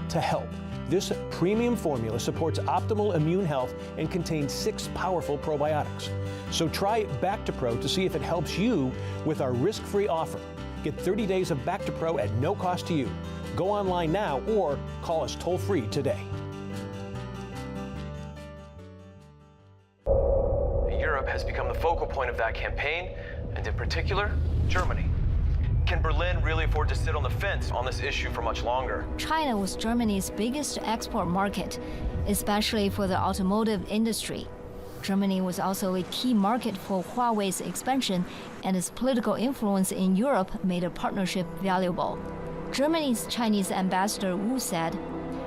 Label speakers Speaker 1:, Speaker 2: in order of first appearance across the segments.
Speaker 1: to help. This premium formula supports optimal immune health and contains 6 powerful probiotics. So try Back to Pro to see if it helps you with our risk-free offer. Get 30 days of Back to Pro at no cost to you. Go online now or call us toll-free today.
Speaker 2: Europe has become the focal point of that campaign, and in particular, Germany. Can Berlin really afford to sit on the fence on this issue for much longer?
Speaker 3: China was Germany's biggest export market, especially for the automotive industry. Germany was also a key market for Huawei's expansion, and its political influence in Europe made a partnership valuable. Germany's Chinese ambassador Wu said,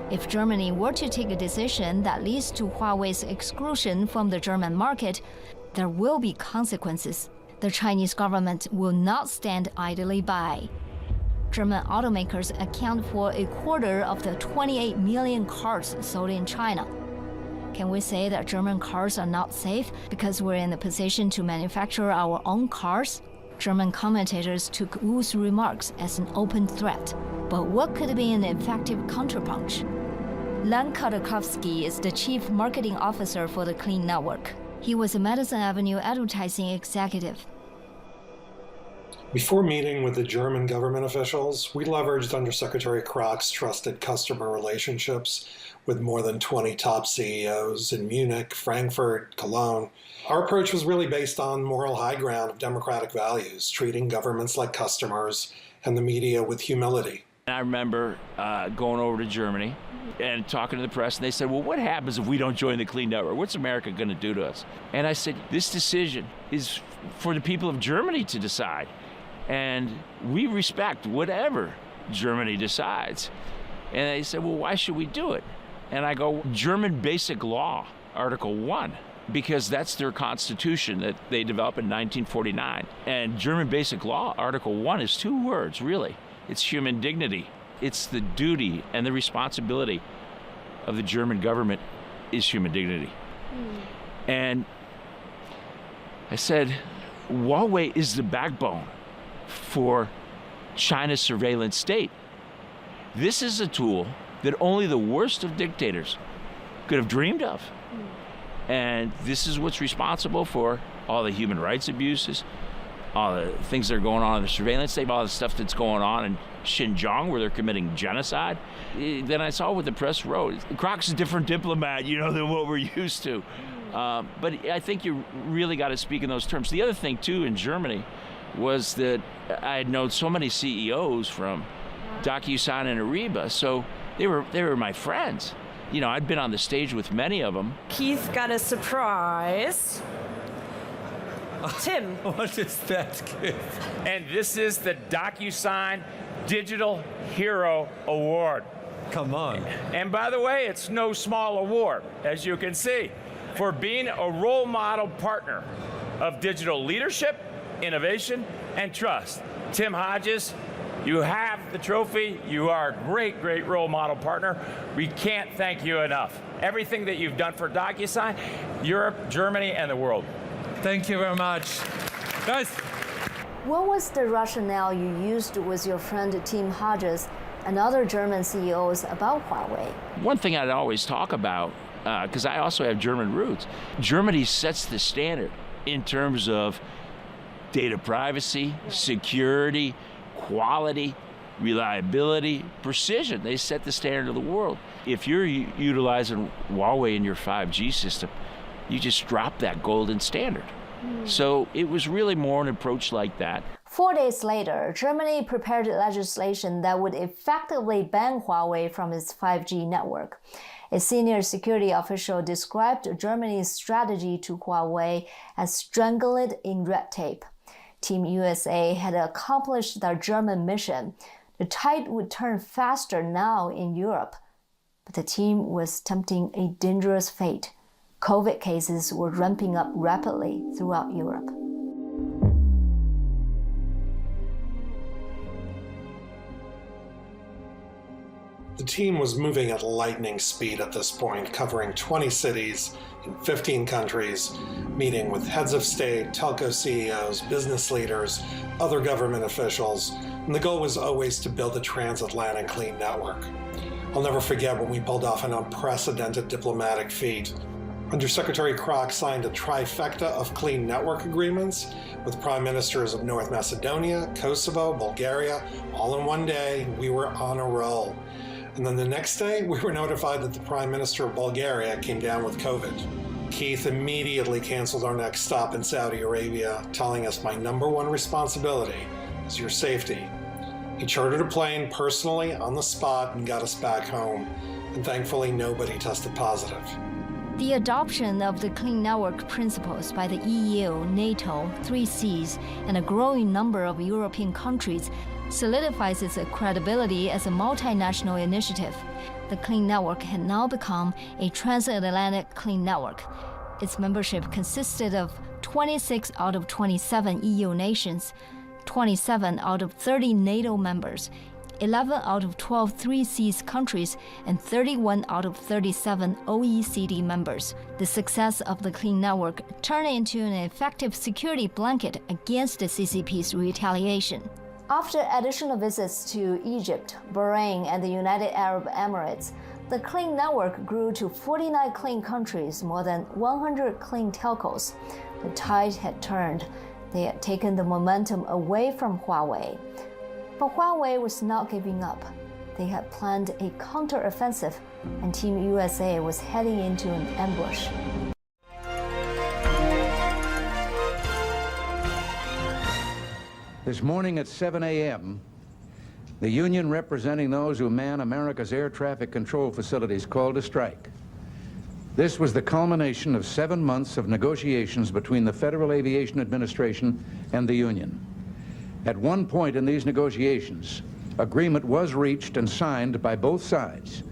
Speaker 3: "If Germany were to take a decision that leads to Huawei's exclusion from the German market, there will be consequences. The Chinese government will not stand idly by." German automakers account for a quarter of the 28 million cars sold in China. Can we say that German cars are not safe because we're in a position to manufacture our own cars? German commentators took Wu's remarks as an open threat. But what could be an effective counterpunch? Len Khodorkovsky is the chief marketing officer for the Clean Network. He was a Madison Avenue advertising executive.
Speaker 4: Before meeting with the German government officials, we leveraged Undersecretary Krok's trusted customer relationships with more than 20 top CEOs in Munich, Frankfurt, Cologne. Our approach was really based on moral high ground of democratic values, treating governments like customers and the media with humility.
Speaker 5: I remember going over to Germany and talking to the press, and they said, well, what happens if we don't join the Clean Network? What's America going to do to us? And I said, this decision is for the people of Germany to decide. And we respect whatever Germany decides. And they said, well, why should we do it? And I go, German Basic Law, Article 1, because that's their constitution that they developed in 1949. And German Basic Law, Article 1, is 2 words, really. It's human dignity. It's the duty and the responsibility of the German government is human dignity. And I said, Huawei is the backbone for China's surveillance state. This is a tool that only the worst of dictators could have dreamed of. And this is what's responsible for all the human rights abuses, all the things that are going on in the surveillance state, all the stuff that's going on in Xinjiang where they're committing genocide. Then I saw what the press wrote. Krok's a different diplomat, than what we're used to. But I think you really got to speak in those terms. The other thing, too, in Germany was that I had known so many CEOs from DocuSign and Ariba, so they were my friends. I'd been on the stage with many of them.
Speaker 6: Keith got a surprise. Tim.
Speaker 7: What is that gift? And this is the DocuSign Digital Hero Award.
Speaker 8: Come on.
Speaker 7: And by the way, it's no small award, as you can see, for being a role model partner of digital leadership, innovation, and trust. Tim Hodges, you have the trophy. You are a great, great role model partner. We can't thank you enough. Everything that you've done for DocuSign, Europe, Germany, and the world.
Speaker 8: Thank you very much. Guys.
Speaker 3: What was the rationale you used with your friend Tim Hodges and other German CEOs about Huawei?
Speaker 5: One thing I'd always talk about, because I also have German roots, Germany sets the standard in terms of data privacy, security, quality, reliability, precision. They set the standard of the world. If you're utilizing Huawei in your 5G system, you just drop that golden standard. So it was really more an approach like that.
Speaker 3: 4 days later, Germany prepared legislation that would effectively ban Huawei from its 5G network. A senior security official described Germany's strategy to Huawei as strangle it in red tape. Team USA had accomplished their German mission. The tide would turn faster now in Europe, but the team was tempting a dangerous fate. COVID cases were ramping up rapidly throughout Europe.
Speaker 4: The team was moving at lightning speed at this point, covering 20 cities in 15 countries, meeting with heads of state, telco CEOs, business leaders, other government officials, and the goal was always to build a transatlantic clean network. I'll never forget when we pulled off an unprecedented diplomatic feat. Undersecretary Kroc signed a trifecta of clean network agreements with prime ministers of North Macedonia, Kosovo, Bulgaria, all in one day. We were on a roll. And then the next day, we were notified that the prime minister of Bulgaria came down with COVID. Keith immediately canceled our next stop in Saudi Arabia, telling us my #1 responsibility is your safety. He chartered a plane personally on the spot and got us back home. And thankfully, nobody tested positive.
Speaker 3: The adoption of the Clean Network principles by the EU, NATO, 3Cs, and a growing number of European countries solidifies its credibility as a multinational initiative. The Clean Network had now become a transatlantic clean network. Its membership consisted of 26 out of 27 EU nations, 27 out of 30 NATO members, 11 out of 12 3Cs countries, and 31 out of 37 OECD members. The success of the Clean Network turned into an effective security blanket against the CCP's retaliation. After additional visits to Egypt, Bahrain, and the United Arab Emirates, the Clean Network grew to 49 clean countries, more than 100 clean telcos. The tide had turned. They had taken the momentum away from Huawei. But Huawei was not giving up. They had planned a counteroffensive, and Team USA was heading into an ambush.
Speaker 9: This morning at 7 a.m., the union representing those who man America's air traffic control facilities called a strike. This was the culmination of 7 months of negotiations between the Federal Aviation Administration and the union. At one point in these negotiations, agreement was reached and signed by both sides.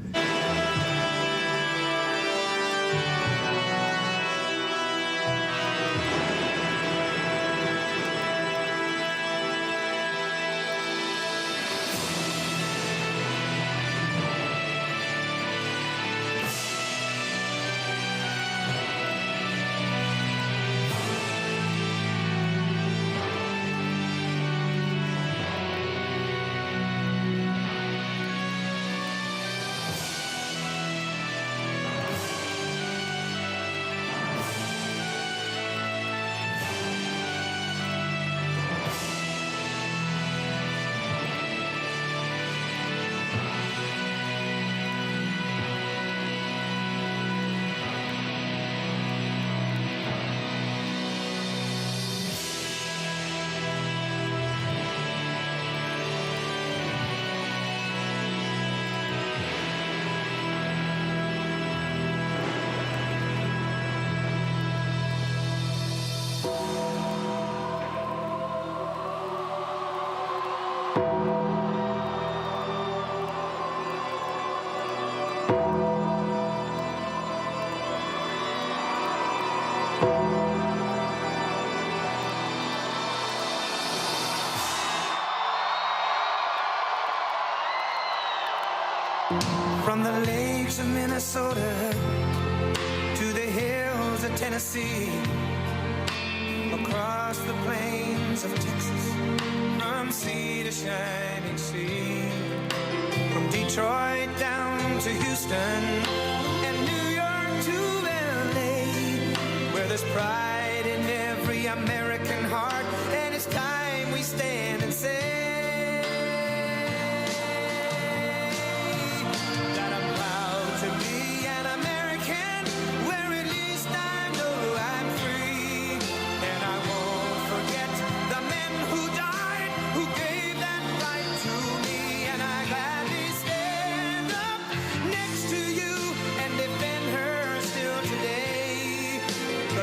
Speaker 10: From the lakes of Minnesota to the hills of Tennessee, across the plains of Texas, from sea to shining sea, from Detroit down to Houston and New York to LA, where there's pride in every American heart, and it's time we stand and say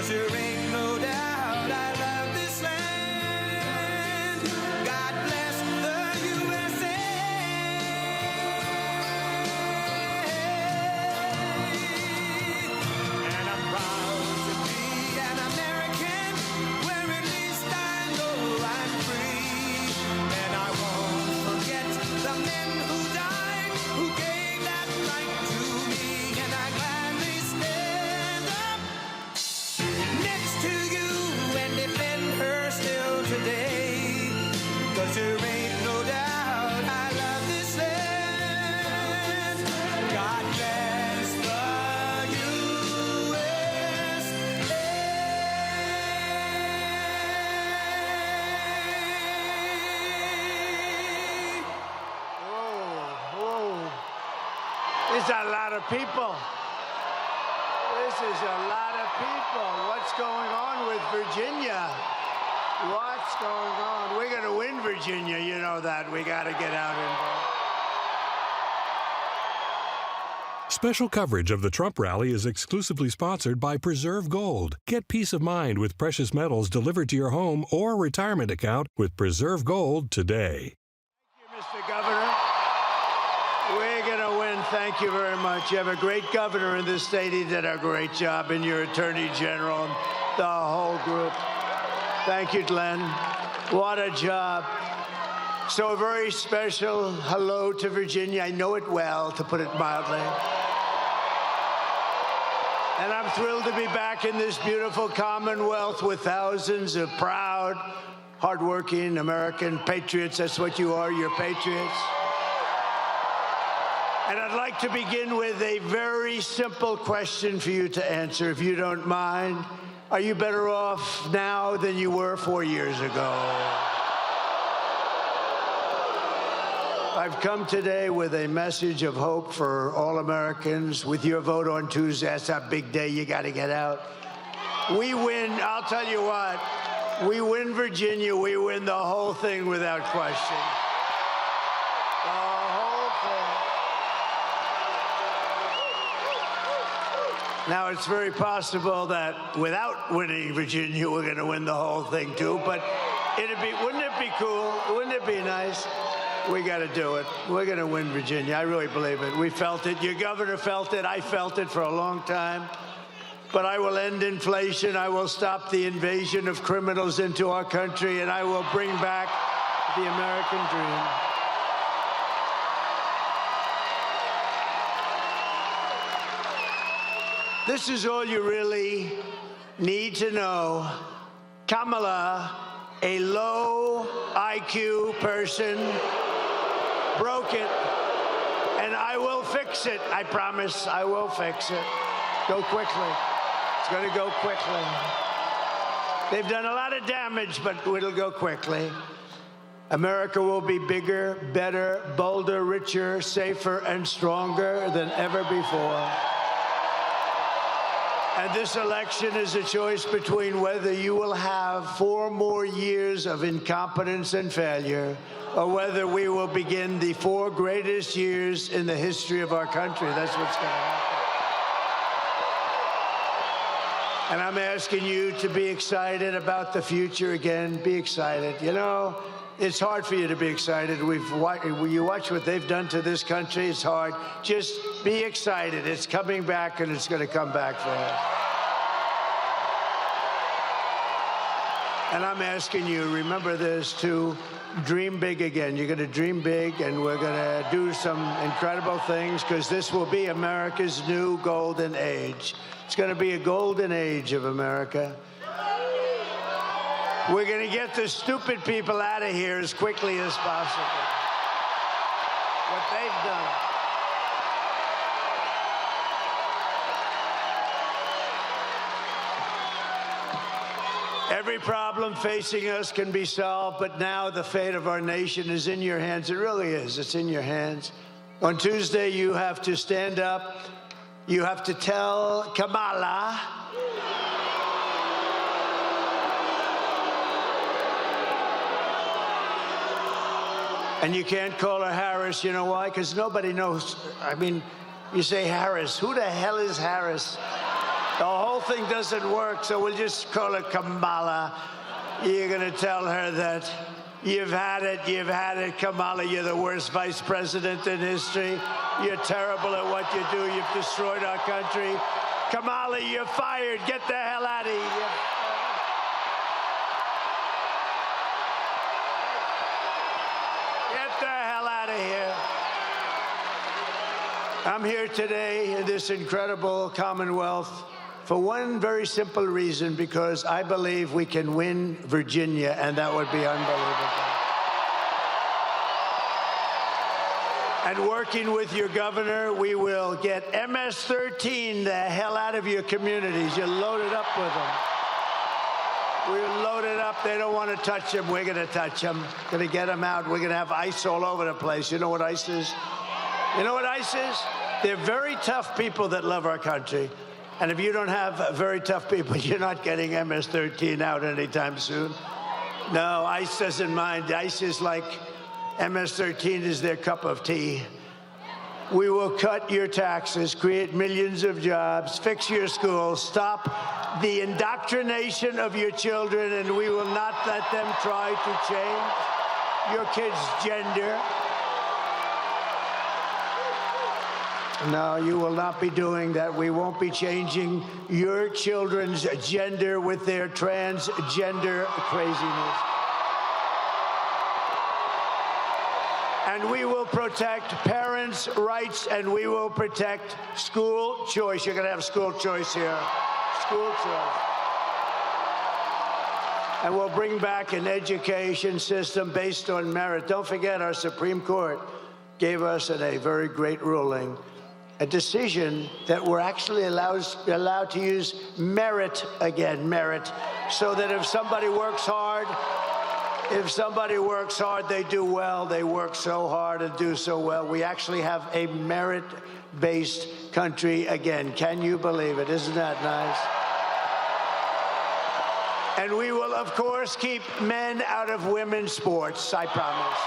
Speaker 10: there ain't no doubt I love this land.
Speaker 11: It's a lot of people. This is a lot of people. What's going on with Virginia? What's going on? We're going to win Virginia. You know that. We got to get out and vote.
Speaker 12: Special coverage of the Trump rally is exclusively sponsored by Preserve Gold. Get peace of mind with precious metals delivered to your home or retirement account with Preserve Gold today.
Speaker 11: Thank you, Mr. Governor. We're going to win. Thank you very much. You have a great governor in this state. He did a great job, and your attorney general, and the whole group. Thank you, Glenn. What a job. So a very special hello to Virginia. I know it well, to put it mildly. And I'm thrilled to be back in this beautiful Commonwealth with thousands of proud, hardworking American patriots. That's what you are, you're patriots. And I'd like to begin with a very simple question for you to answer, if you don't mind. Are you better off now than you were 4 years ago? I've come today with a message of hope for all Americans. With your vote on Tuesday, that's a big day. You got to get out. We win. I'll tell you what. We win Virginia. We win the whole thing without question. The whole thing. Now, it's very possible that without winning Virginia, we're going to win the whole thing, too. But wouldn't it be cool? Wouldn't it be nice? We got to do it. We're going to win Virginia. I really believe it. We felt it. Your governor felt it. I felt it for a long time. But I will end inflation. I will stop the invasion of criminals into our country, and I will bring back the American dream. This is all you really need to know. Kamala, a low IQ person, broke it, and I will fix it. I promise I will fix it. Go quickly. It's going to go quickly. They've done a lot of damage, but it'll go quickly. America will be bigger, better, bolder, richer, safer, and stronger than ever before. And this election is a choice between whether you will have 4 more years of incompetence and failure, or whether we will begin the 4 greatest years in the history of our country. That's what's going to happen. And I'm asking you to be excited about the future again. Be excited. You know, it's hard for you to be excited. You watch what they've done to this country. It's hard. Just be excited. It's coming back, and it's going to come back fast. And I'm asking you, remember this, to dream big again. You're going to dream big, and we're going to do some incredible things, because this will be America's new golden age. It's going to be a golden age of America. We're going to get the stupid people out of here as quickly as possible. What they've done. Every problem facing us can be solved, but now the fate of our nation is in your hands. It really is. It's in your hands. On Tuesday, you have to stand up. You have to tell Kamala and you can't call her Harris. You know why? Because nobody knows. I mean, you say Harris. Who the hell is Harris? The whole thing doesn't work, so we'll just call her Kamala. You're going to tell her that you've had it, Kamala. You're the worst vice president in history. You're terrible at what you do. You've destroyed our country. Kamala, you're fired. Get the hell out of here. Get the hell out of here. I'm here today in this incredible Commonwealth for one very simple reason, because I believe we can win Virginia, and that would be unbelievable. And working with your governor, we will get MS-13 the hell out of your communities. You're loaded up with them. We're loaded up. They don't want to touch them. We're going to touch them. Going to get them out. We're going to have ICE all over the place. You know what ICE is? You know what ICE is? They're very tough people that love our country. And if you don't have very tough people, you're not getting MS-13 out anytime soon. No, ICE doesn't mind. ICE is like MS-13 is their cup of tea. We will cut your taxes, create millions of jobs, fix your schools, stop the indoctrination of your children, and we will not let them try to change your kids' gender. No, you will not be doing that. We won't be changing your children's gender with their transgender craziness. And we will protect parents' rights, and we will protect school choice. You're going to have school choice here. School choice. And we'll bring back an education system based on merit. Don't forget, our Supreme Court gave us in a very great ruling a decision that we're actually allowed to use merit again, merit, so that if somebody works hard, they do well. They work so hard and do so well. We actually have a merit-based country again. Can you believe it? Isn't that nice? And we will, of course, keep men out of women's sports, I promise.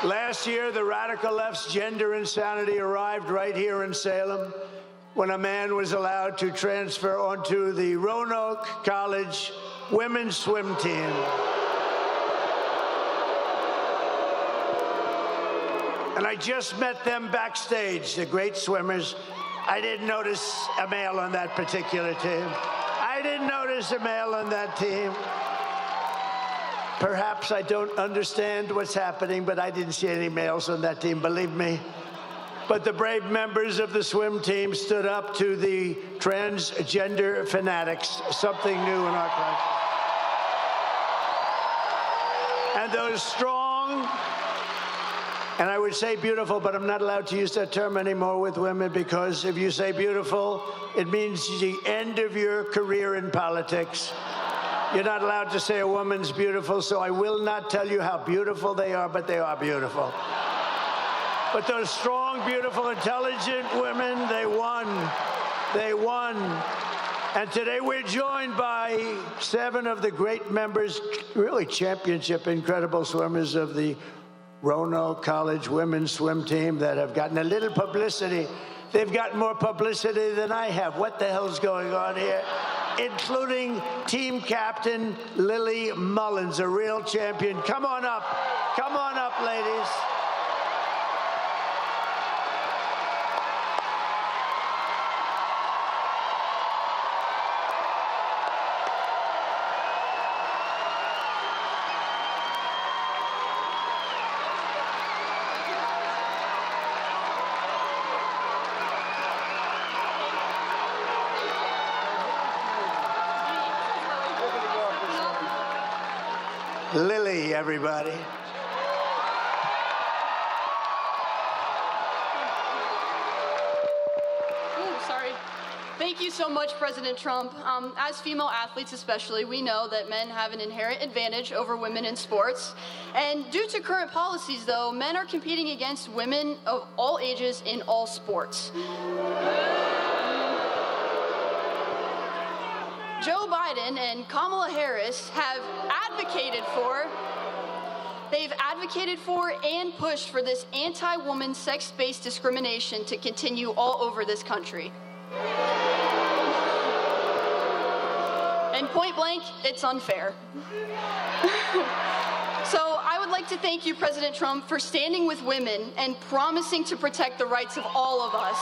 Speaker 11: Last year, the radical left's gender insanity arrived right here in Salem when a man was allowed to transfer onto the Roanoke College women's swim team. And I just met them backstage, the great swimmers. I didn't notice a male on that particular team. I didn't notice a male on that team. Perhaps I don't understand what's happening, but I didn't see any males on that team, believe me. But the brave members of the swim team stood up to the transgender fanatics, something new in our country. And those strong, and I would say beautiful, but I'm not allowed to use that term anymore with women, because if you say beautiful, it means the end of your career in politics. You're not allowed to say a woman's beautiful, so I will not tell you how beautiful they are, but they are beautiful. But those strong, beautiful, intelligent women, they won. They won. And today we're joined by 7 of the great members, really championship, incredible swimmers of the Roanoke College women's swim team that have gotten a little publicity. They've gotten more publicity than I have. What the hell's going on here? Including team captain Lily Mullins, a real champion. Come on up. Come on up, ladies. Lily, everybody.
Speaker 13: Sorry. Thank you so much, President Trump. As female athletes especially, we know that men have an inherent advantage over women in sports. And due to current policies, though, men are competing against women of all ages in all sports. Joe Biden and Kamala Harris have advocated for and pushed for this anti-woman sex-based discrimination to continue all over this country. And point blank, it's unfair. So I would like to thank you, President Trump, for standing with women and promising to protect the rights of all of us.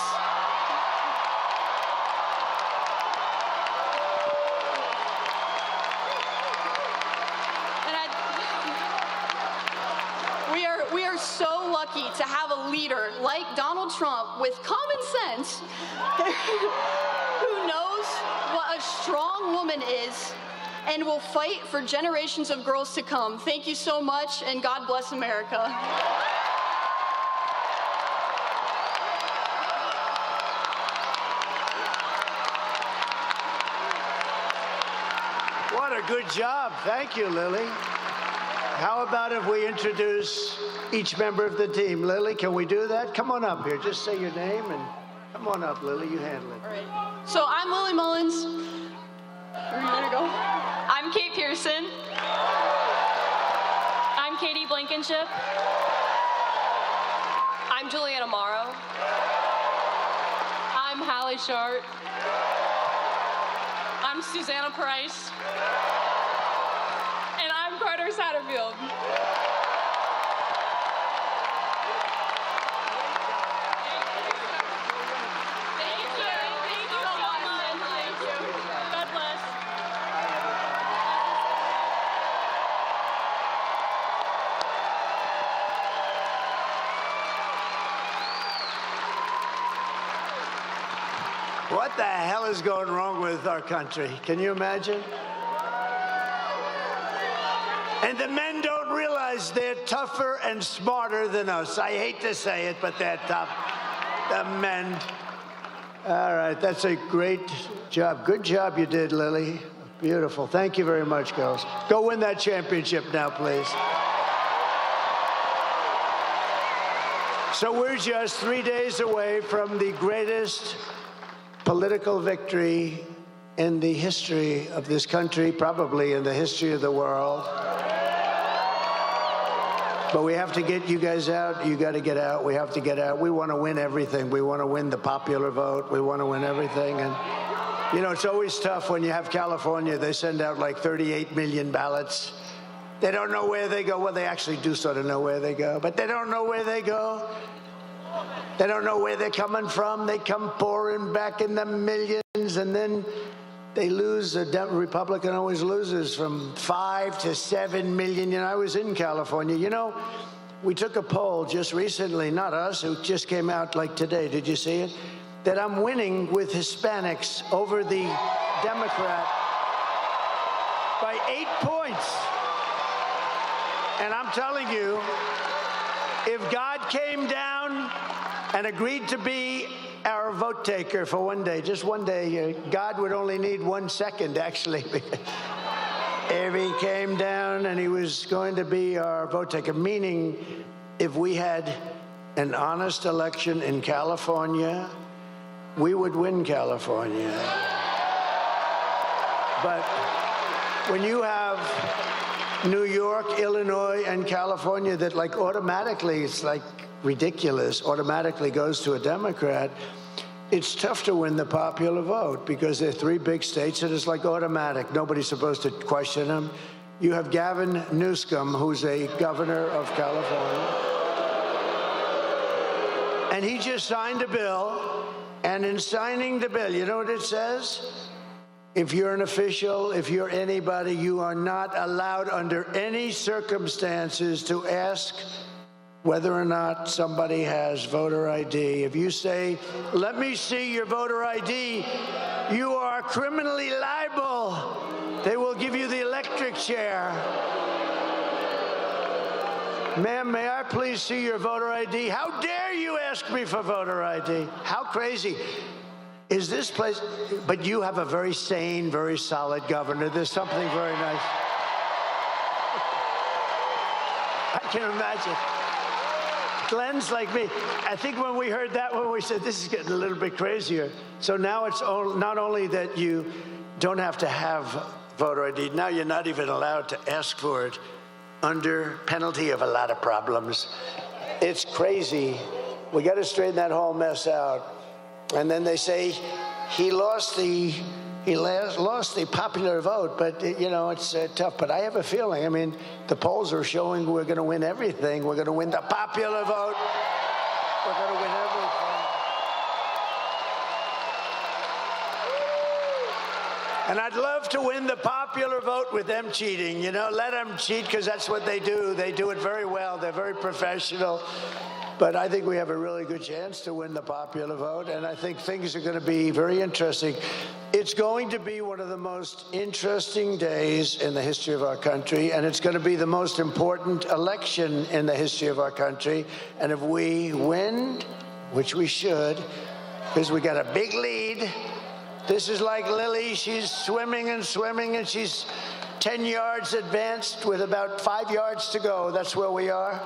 Speaker 13: We are so lucky to have a leader like Donald Trump with common sense who knows what a strong woman is and will fight for generations of girls to come. Thank you so much, and God bless America.
Speaker 11: What a good job. Thank you, Lily. How about if we introduce each member of the team? Lily, can we do that? Come on up here. Just say your name and come on up, Lily. You handle it.
Speaker 13: All right. So I'm Lily Mullins. Where are you gonna go? I'm Kate Pearson. I'm Katie Blankenship. I'm Juliana Morrow. I'm Hallie Short. I'm Susanna Price. And I'm Carter Satterfield.
Speaker 11: What the hell is going wrong with our country? Can you imagine? And the men don't realize they're tougher and smarter than us. I hate to say it, but they're tough. The men. All right, that's a great job. Good job you did, Lily. Beautiful. Thank you very much, girls. Go win that championship now, please. So we're just 3 days away from the greatest political victory in the history of this country, probably in the history of the world. But we have to get you guys out. You got to get out. We have to get out. We want to win everything. We want to win the popular vote. We want to win everything. And, you know, it's always tough when you have California. They send out like 38 million ballots. They don't know where they go. Well, they actually do sort of know where they go, but they don't know where they go. They don't know where they're coming from. They come pouring back in the millions, and then they lose. A Republican always loses from 5 to 7 million. You know, I was in California. You know, we took a poll just recently, not us, it just came out like today. Did you see it? That I'm winning with Hispanics over the Democrat by 8 points. And I'm telling you, if God came down and agreed to be our vote taker for one day, just one day, God would only need 1 second, actually. If he came down and he was going to be our vote taker, meaning if we had an honest election in California, we would win California. But when you have New York, Illinois, and California that like automatically, it's like ridiculous, automatically goes to a Democrat, it's tough to win the popular vote because they're 3 big states and it's like automatic. Nobody's supposed to question them. You have Gavin Newsom, who's a governor of California. And he just signed a bill. And in signing the bill, you know what it says? If you're an official, if you're anybody, you are not allowed under any circumstances to ask whether or not somebody has voter ID. If you say, let me see your voter ID, you are criminally liable. They will give you the electric chair. Ma'am, may I please see your voter ID? How dare you ask me for voter ID? How crazy is this place? But you have a very sane, very solid governor. There's something very nice. I can imagine. Glenn's like me. I think when we heard that one, we said, this is getting a little bit crazier. So now it's not only that you don't have to have voter ID, now you're not even allowed to ask for it under penalty of a lot of problems. It's crazy. We got to straighten that whole mess out. And then they say he lost the popular vote, but you know, it's tough. But I have a feeling, I mean, the polls are showing we're going to win everything. We're going to win the popular vote. We're going to win everything. And I'd love to win the popular vote with them cheating. You know, let them cheat because that's what they do. They do it very well. They're very professional. But I think we have a really good chance to win the popular vote, and I think things are going to be very interesting. It's going to be one of the most interesting days in the history of our country, and it's going to be the most important election in the history of our country. And if we win, which we should, because we got a big lead, this is like Lily. She's swimming and swimming, and she's 10 yards advanced with about 5 yards to go. That's where we are.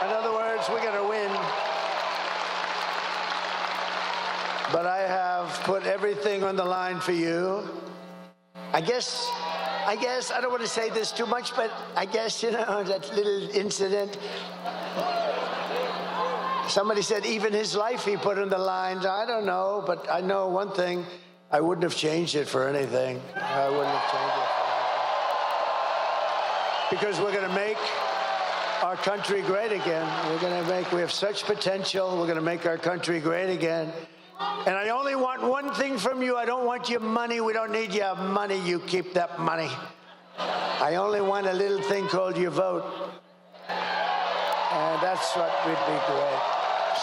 Speaker 11: In other words, we're going to win. But I have put everything on the line for you. I guess, I don't want to say this too much, but I guess, you know, that little incident. Somebody said even his life he put on the lines. I don't know, but I know one thing. I wouldn't have changed it for anything. I wouldn't have changed it for anything. Because we're going to make our country great again. We have such potential. We're going to make our country great again. And I only want one thing from you. I don't want your money. We don't need your money. You keep that money. I only want a little thing called your vote. And that's what would be great.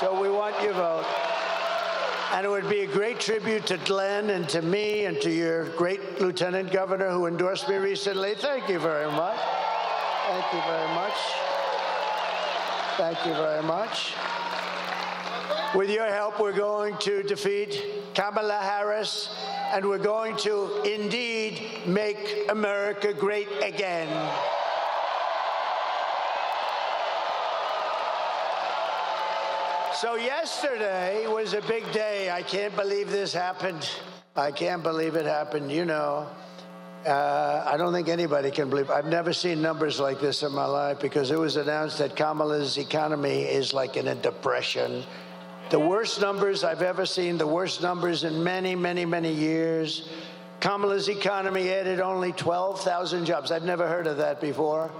Speaker 11: So we want your vote. And it would be a great tribute to Glenn and to me and to your great Lieutenant Governor who endorsed me recently. Thank you very much. Thank you very much. Thank you very much. With your help, we're going to defeat Kamala Harris, and we're going to indeed make America great again. So yesterday was a big day. I can't believe this happened. I can't believe it happened, you know. I don't think anybody can believe. I've never seen numbers like this in my life, because it was announced that Kamala's economy is like in a depression. The worst numbers I've ever seen, the worst numbers in many, many, many years. Kamala's economy added only 12,000 jobs. I've never heard of that before.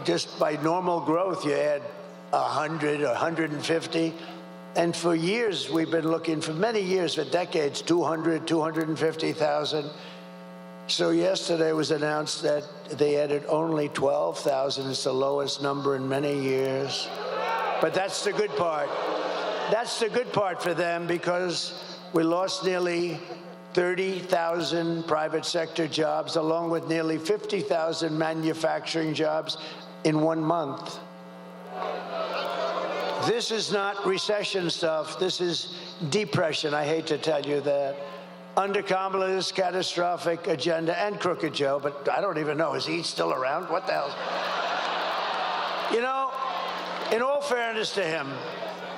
Speaker 11: Just by normal growth, you add 100 or 150. And for years, we've been looking, for many years, for decades, 200, 250,000. So yesterday it was announced that they added only 12,000. It's the lowest number in many years. But that's the good part. That's the good part for them, because we lost nearly 30,000 private sector jobs, along with nearly 50,000 manufacturing jobs in 1 month. This is not recession stuff. This is depression. I hate to tell you that. Under Kamala's catastrophic agenda, and Crooked Joe, but I don't even know, is he still around? What the hell? You know, in all fairness to him,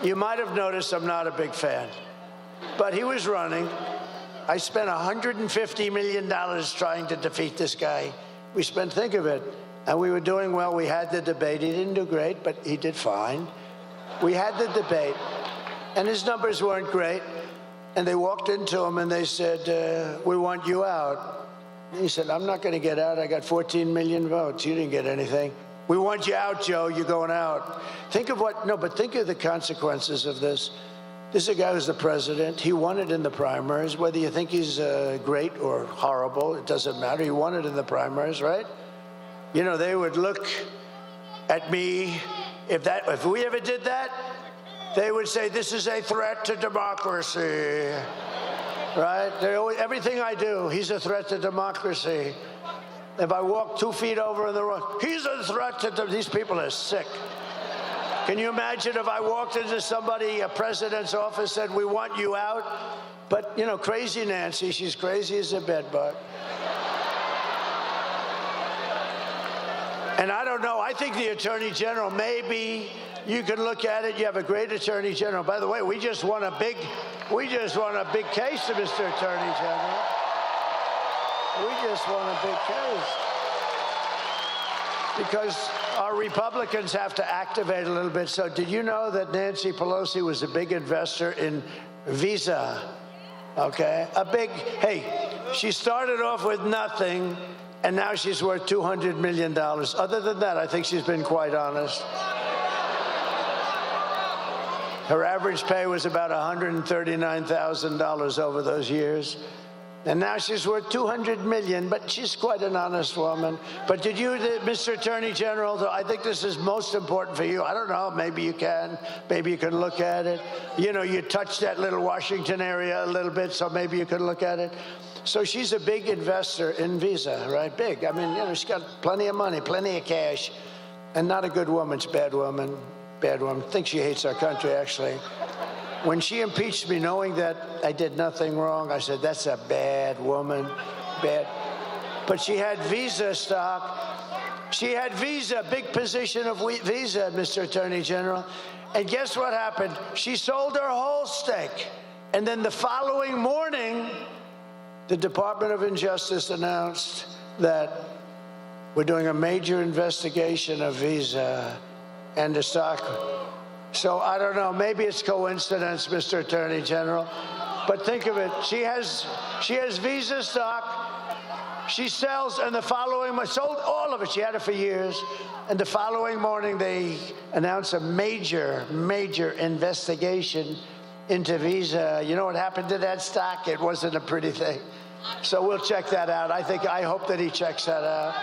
Speaker 11: you might have noticed I'm not a big fan. But he was running. I spent $150 million trying to defeat this guy. We spent, think of it, and we were doing well. We had the debate. He didn't do great, but he did fine. We had the debate, and his numbers weren't great. And they walked into him and they said, we want you out. And he said, I'm not going to get out. I got 14 million votes. You didn't get anything. We want you out, Joe. You're going out. Think of think of the consequences of this. This is a guy who's the president. He won it in the primaries. Whether you think he's great or horrible, it doesn't matter. He won it in the primaries, right? You know, they would look at me. If we ever did that, they would say, this is a threat to democracy, right? Everything I do, he's a threat to democracy. If I walk 2 feet over in the road, he's a threat to these people are sick. Can you imagine if I walked into a president's office, said, we want you out? But, you know, crazy Nancy, she's crazy as a bedbug. And I don't know, I think the Attorney General, maybe you can look at it. You have a great Attorney General. By the way, we just won a big case, Mr. Attorney General. We just won a big case. Because our Republicans have to activate a little bit. So did you know that Nancy Pelosi was a big investor in Visa? Okay, hey, she started off with nothing, and now she's worth $200 million. Other than that, I think she's been quite honest. Her average pay was about $139,000 over those years. And now she's worth $200 million, but she's quite an honest woman. But did you, Mr. Attorney General, I think this is most important for you. I don't know, maybe you can look at it. You know, you touched that little Washington area a little bit, so maybe you could look at it. So she's a big investor in Visa, right? Big. I mean, you know, she's got plenty of money, plenty of cash, and not a good woman. She's a bad woman. Bad woman. I think she hates our country, actually. when she impeached me, knowing that I did nothing wrong, I said, that's a bad woman, bad. But she had Visa stock. She had Visa, big position of Visa, Mr. Attorney General. And guess what happened? She sold her whole stake. And then the following morning, the Department of Justice announced that we're doing a major investigation of Visa and the stock. So I don't know, maybe it's coincidence, Mr. Attorney General, but think of it. She has Visa stock. She sells, and the following month, sold all of it. She had it for years. And the following morning, they announced a major, major investigation into Visa. You know what happened to that stock? It wasn't a pretty thing. So we'll check that out. I hope that he checks that out.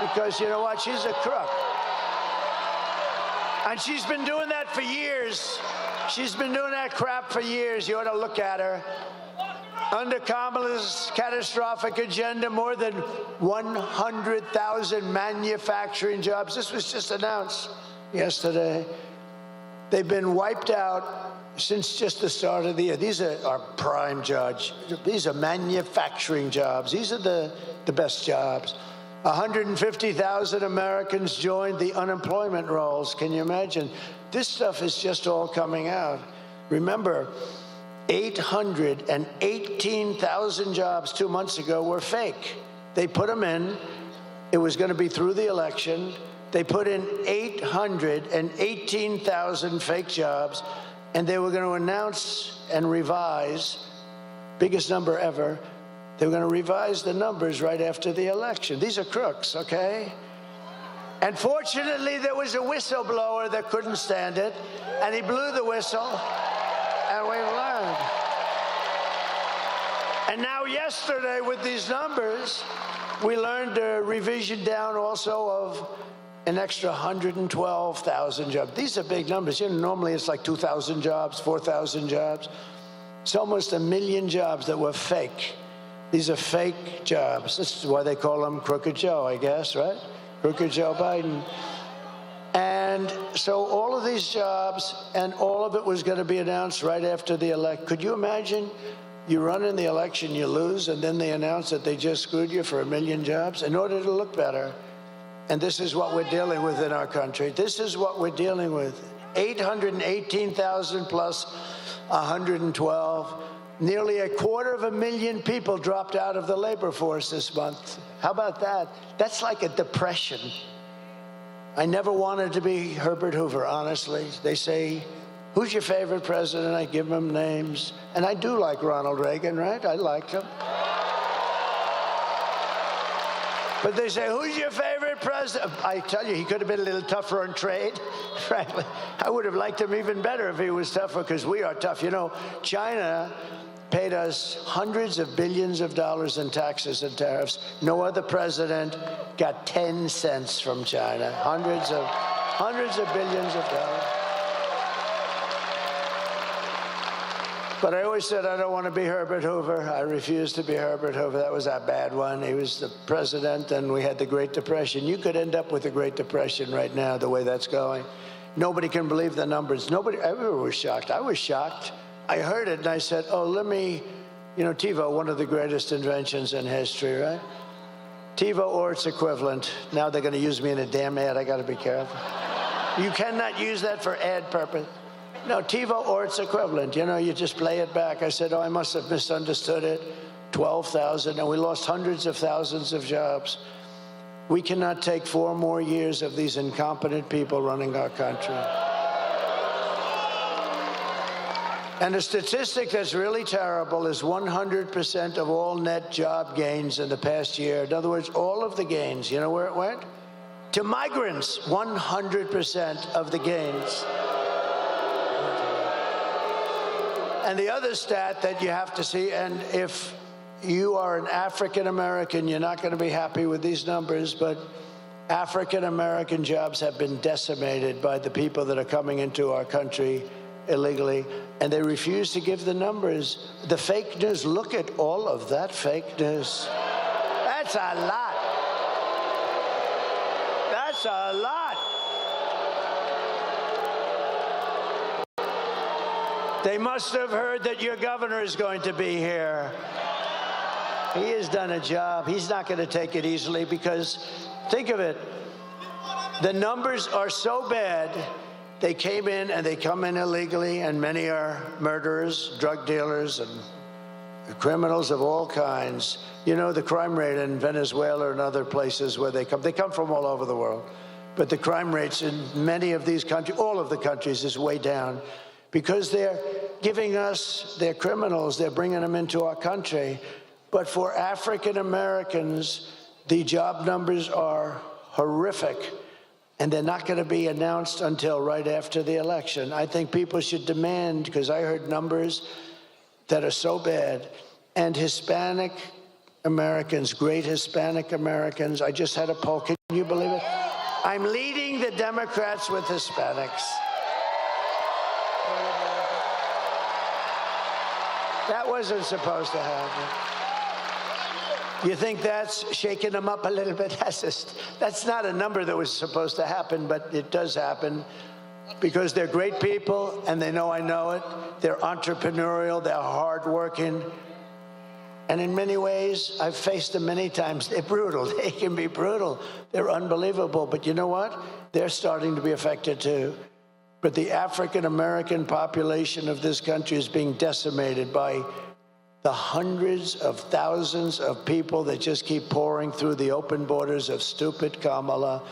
Speaker 11: Because you know what? She's a crook. And she's been doing that for years. She's been doing that crap for years. You ought to look at her. Under Kamala's catastrophic agenda, more than 100,000 manufacturing jobs. This was just announced yesterday. They've been wiped out since just the start of the year. These are our prime jobs. These are manufacturing jobs. These are the best jobs. 150,000 Americans joined the unemployment rolls. Can you imagine? This stuff is just all coming out. Remember, 818,000 jobs 2 months ago were fake. They put them in. It was going to be through the election. They put in 818,000 fake jobs, and they were going to announce and revise, biggest number ever. They were going to revise the numbers right after the election. These are crooks, okay? And fortunately, there was a whistleblower that couldn't stand it, and he blew the whistle. And we've learned. And now yesterday with these numbers, we learned a revision down also of an extra 112,000 jobs. These are big numbers. You know, normally it's like 2,000 jobs, 4,000 jobs. It's almost 1 million jobs that were fake. These are fake jobs. This is why they call him Crooked Joe, I guess, right? Crooked Joe Biden. And so all of these jobs, and all of it was going to be announced right after the election. Could you imagine? You run in the election, you lose, and then they announce that they just screwed you for 1 million jobs in order to look better. And this is what we're dealing with in our country. This is what we're dealing with. 818,000 plus 112. Nearly 250,000 people dropped out of the labor force this month. How about that? That's like a depression. I never wanted to be Herbert Hoover, honestly. They say, who's your favorite president? I give them names. And I do like Ronald Reagan, right? I liked him. But they say, who's your favorite president? I tell you, he could have been a little tougher on trade, frankly. I would have liked him even better if he was tougher, because we are tough. You know, China paid us hundreds of billions of dollars in taxes and tariffs. No other president got 10 cents from China. Hundreds of billions of dollars. But I always said I don't want to be Herbert Hoover. I refused to be Herbert Hoover. That was a bad one. He was the president, and we had the Great Depression. You could end up with the Great Depression right now, the way that's going. Nobody can believe the numbers. Everyone was shocked. I was shocked. I heard it, and I said, oh, let me, you know, TiVo, one of the greatest inventions in history, right? TiVo or its equivalent. Now they're going to use me in a damn ad. I got to be careful. You cannot use that for ad purpose. No, TiVo or its equivalent. You know, you just play it back. I said, oh, I must have misunderstood it. 12,000, and we lost hundreds of thousands of jobs. We cannot take 4 more years of these incompetent people running our country. And a statistic that's really terrible is 100% of all net job gains in the past year. In other words, all of the gains, you know where it went? To migrants, 100% of the gains. And the other stat that you have to see, and if you are an African American, you're not going to be happy with these numbers, but African American jobs have been decimated by the people that are coming into our country illegally, and they refuse to give the numbers. The fake news, look at all of that fake news. That's a lot. That's a lot. They must have heard that your governor is going to be here. He has done a job. He's not going to take it easily because, think of it, the numbers are so bad. They came in and they come in illegally, and many are murderers, drug dealers, and criminals of all kinds. You know, the crime rate in Venezuela and other places where they come from all over the world. But the crime rates in many of these countries, all of the countries, is way down because they're giving us their criminals, they're bringing them into our country. But for African Americans, the job numbers are horrific. And they're not going to be announced until right after the election. I think people should demand, because I heard numbers that are so bad. And Hispanic Americans, great Hispanic Americans, I just had a poll. Can you believe it? I'm leading the Democrats with Hispanics. That wasn't supposed to happen. You think that's shaking them up a little bit? That's not a number that was supposed to happen, but it does happen because they're great people and they know I know it. They're entrepreneurial, they're hardworking. And in many ways, I've faced them many times. They're brutal. They can be brutal. They're unbelievable. But you know what? They're starting to be affected too. But the African-American population of this country is being decimated by the hundreds of thousands of people that just keep pouring through the open borders of stupid Kamala.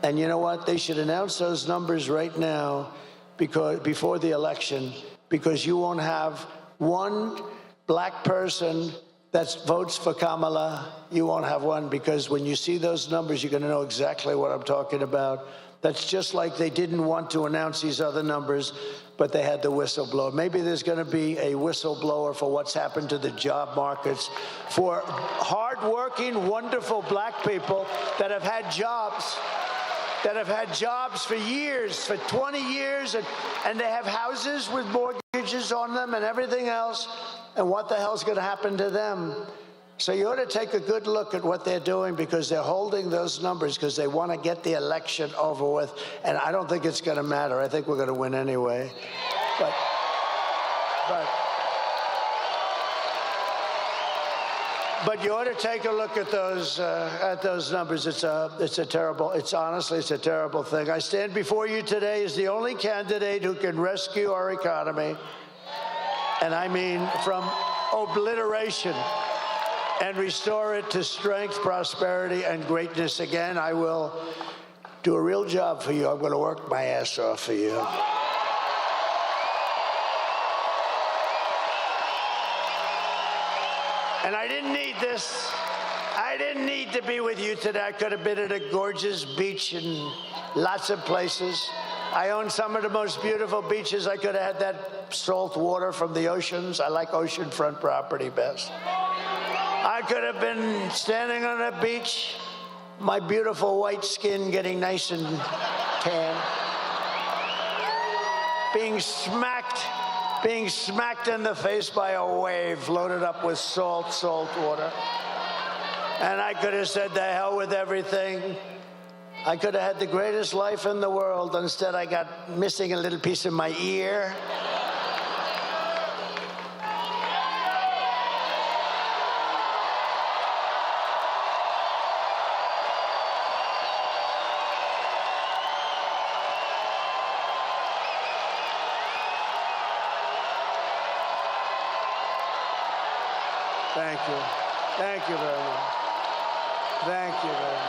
Speaker 11: And you know what? They should announce those numbers right now before the election, because you won't have one black person that votes for Kamala. You won't have one, because when you see those numbers, you're going to know exactly what I'm talking about. That's just like they didn't want to announce these other numbers, but they had the whistleblower. Maybe there's going to be a whistleblower for what's happened to the job markets for hardworking, wonderful black people that have had jobs for years, for 20 years, and they have houses with mortgages on them and everything else. And what the hell's going to happen to them? So you ought to take a good look at what they're doing, because they're holding those numbers because they want to get the election over with. And I don't think it's going to matter. I think we're going to win anyway. But you ought to take a look at those numbers. It's a terrible thing. I stand before you today as the only candidate who can rescue our economy, and I mean from obliteration, and restore it to strength, prosperity, and greatness again. I will do a real job for you. I'm going to work my ass off for you. And I didn't need this. I didn't need to be with you today. I could have been at a gorgeous beach in lots of places. I own some of the most beautiful beaches. I could have had that salt water from the oceans. I like oceanfront property best. I could have been standing on a beach, my beautiful white skin getting nice and tan, being smacked in the face by a wave loaded up with salt water. And I could have said, the hell with everything. I could have had the greatest life in the world. Instead, I got missing a little piece of my ear. Thank you. Thank you very much. Thank you very much.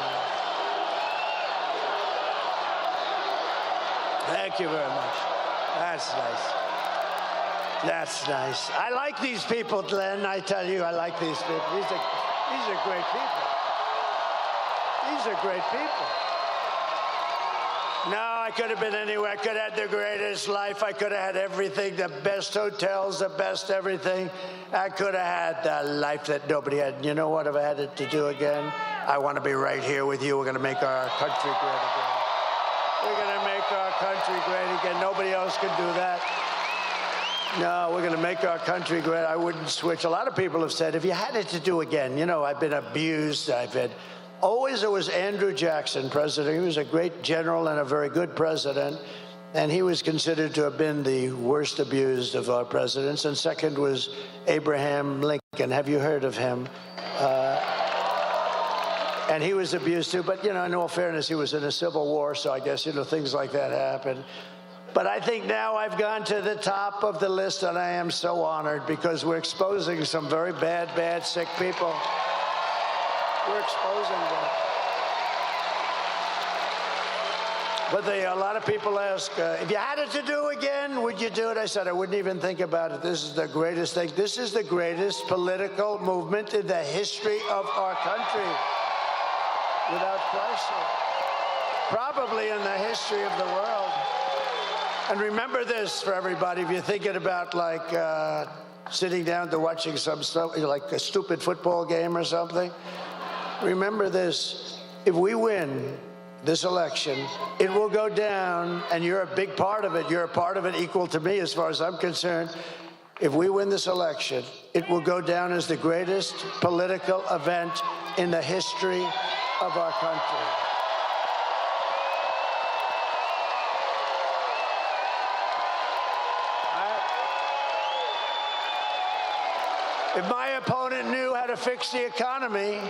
Speaker 11: Thank you very much. That's nice. That's nice. I like these people, Glenn. I tell you, I like these people. These are great people. These are great people. No, I could have been anywhere. I could have had the greatest life. I could have had everything, the best hotels, the best everything. I could have had the life that nobody had. You know what? If I had it to do again, I want to be right here with you. We're going to make our country great again. We're going to make our country great again. Nobody else can do that. No, we're going to make our country great. I wouldn't switch. A lot of people have said, if you had it to do again, you know, I've been abused. Always it was Andrew Jackson, president. He was a great general and a very good president. And he was considered to have been the worst abused of our presidents. And second was Abraham Lincoln. Have you heard of him? And he was abused too. But, in all fairness, he was in a civil war, so I guess, things like that happen. But I think now I've gone to the top of the list, and I am so honored because we're exposing some very bad, sick people. We're exposing them. But a lot of people ask, if you had it to do again, would you do it? I said, I wouldn't even think about it. This is the greatest thing. This is the greatest political movement in the history of our country, without question. Probably in the history of the world. And remember this for everybody, if you're thinking about sitting down to watching some stuff, like a stupid football game or something, remember this, if we win this election, it will go down, and you're a big part of it. You're a part of it equal to me as far as I'm concerned. If we win this election, it will go down as the greatest political event in the history of our country. If my opponent knew how to fix the economy,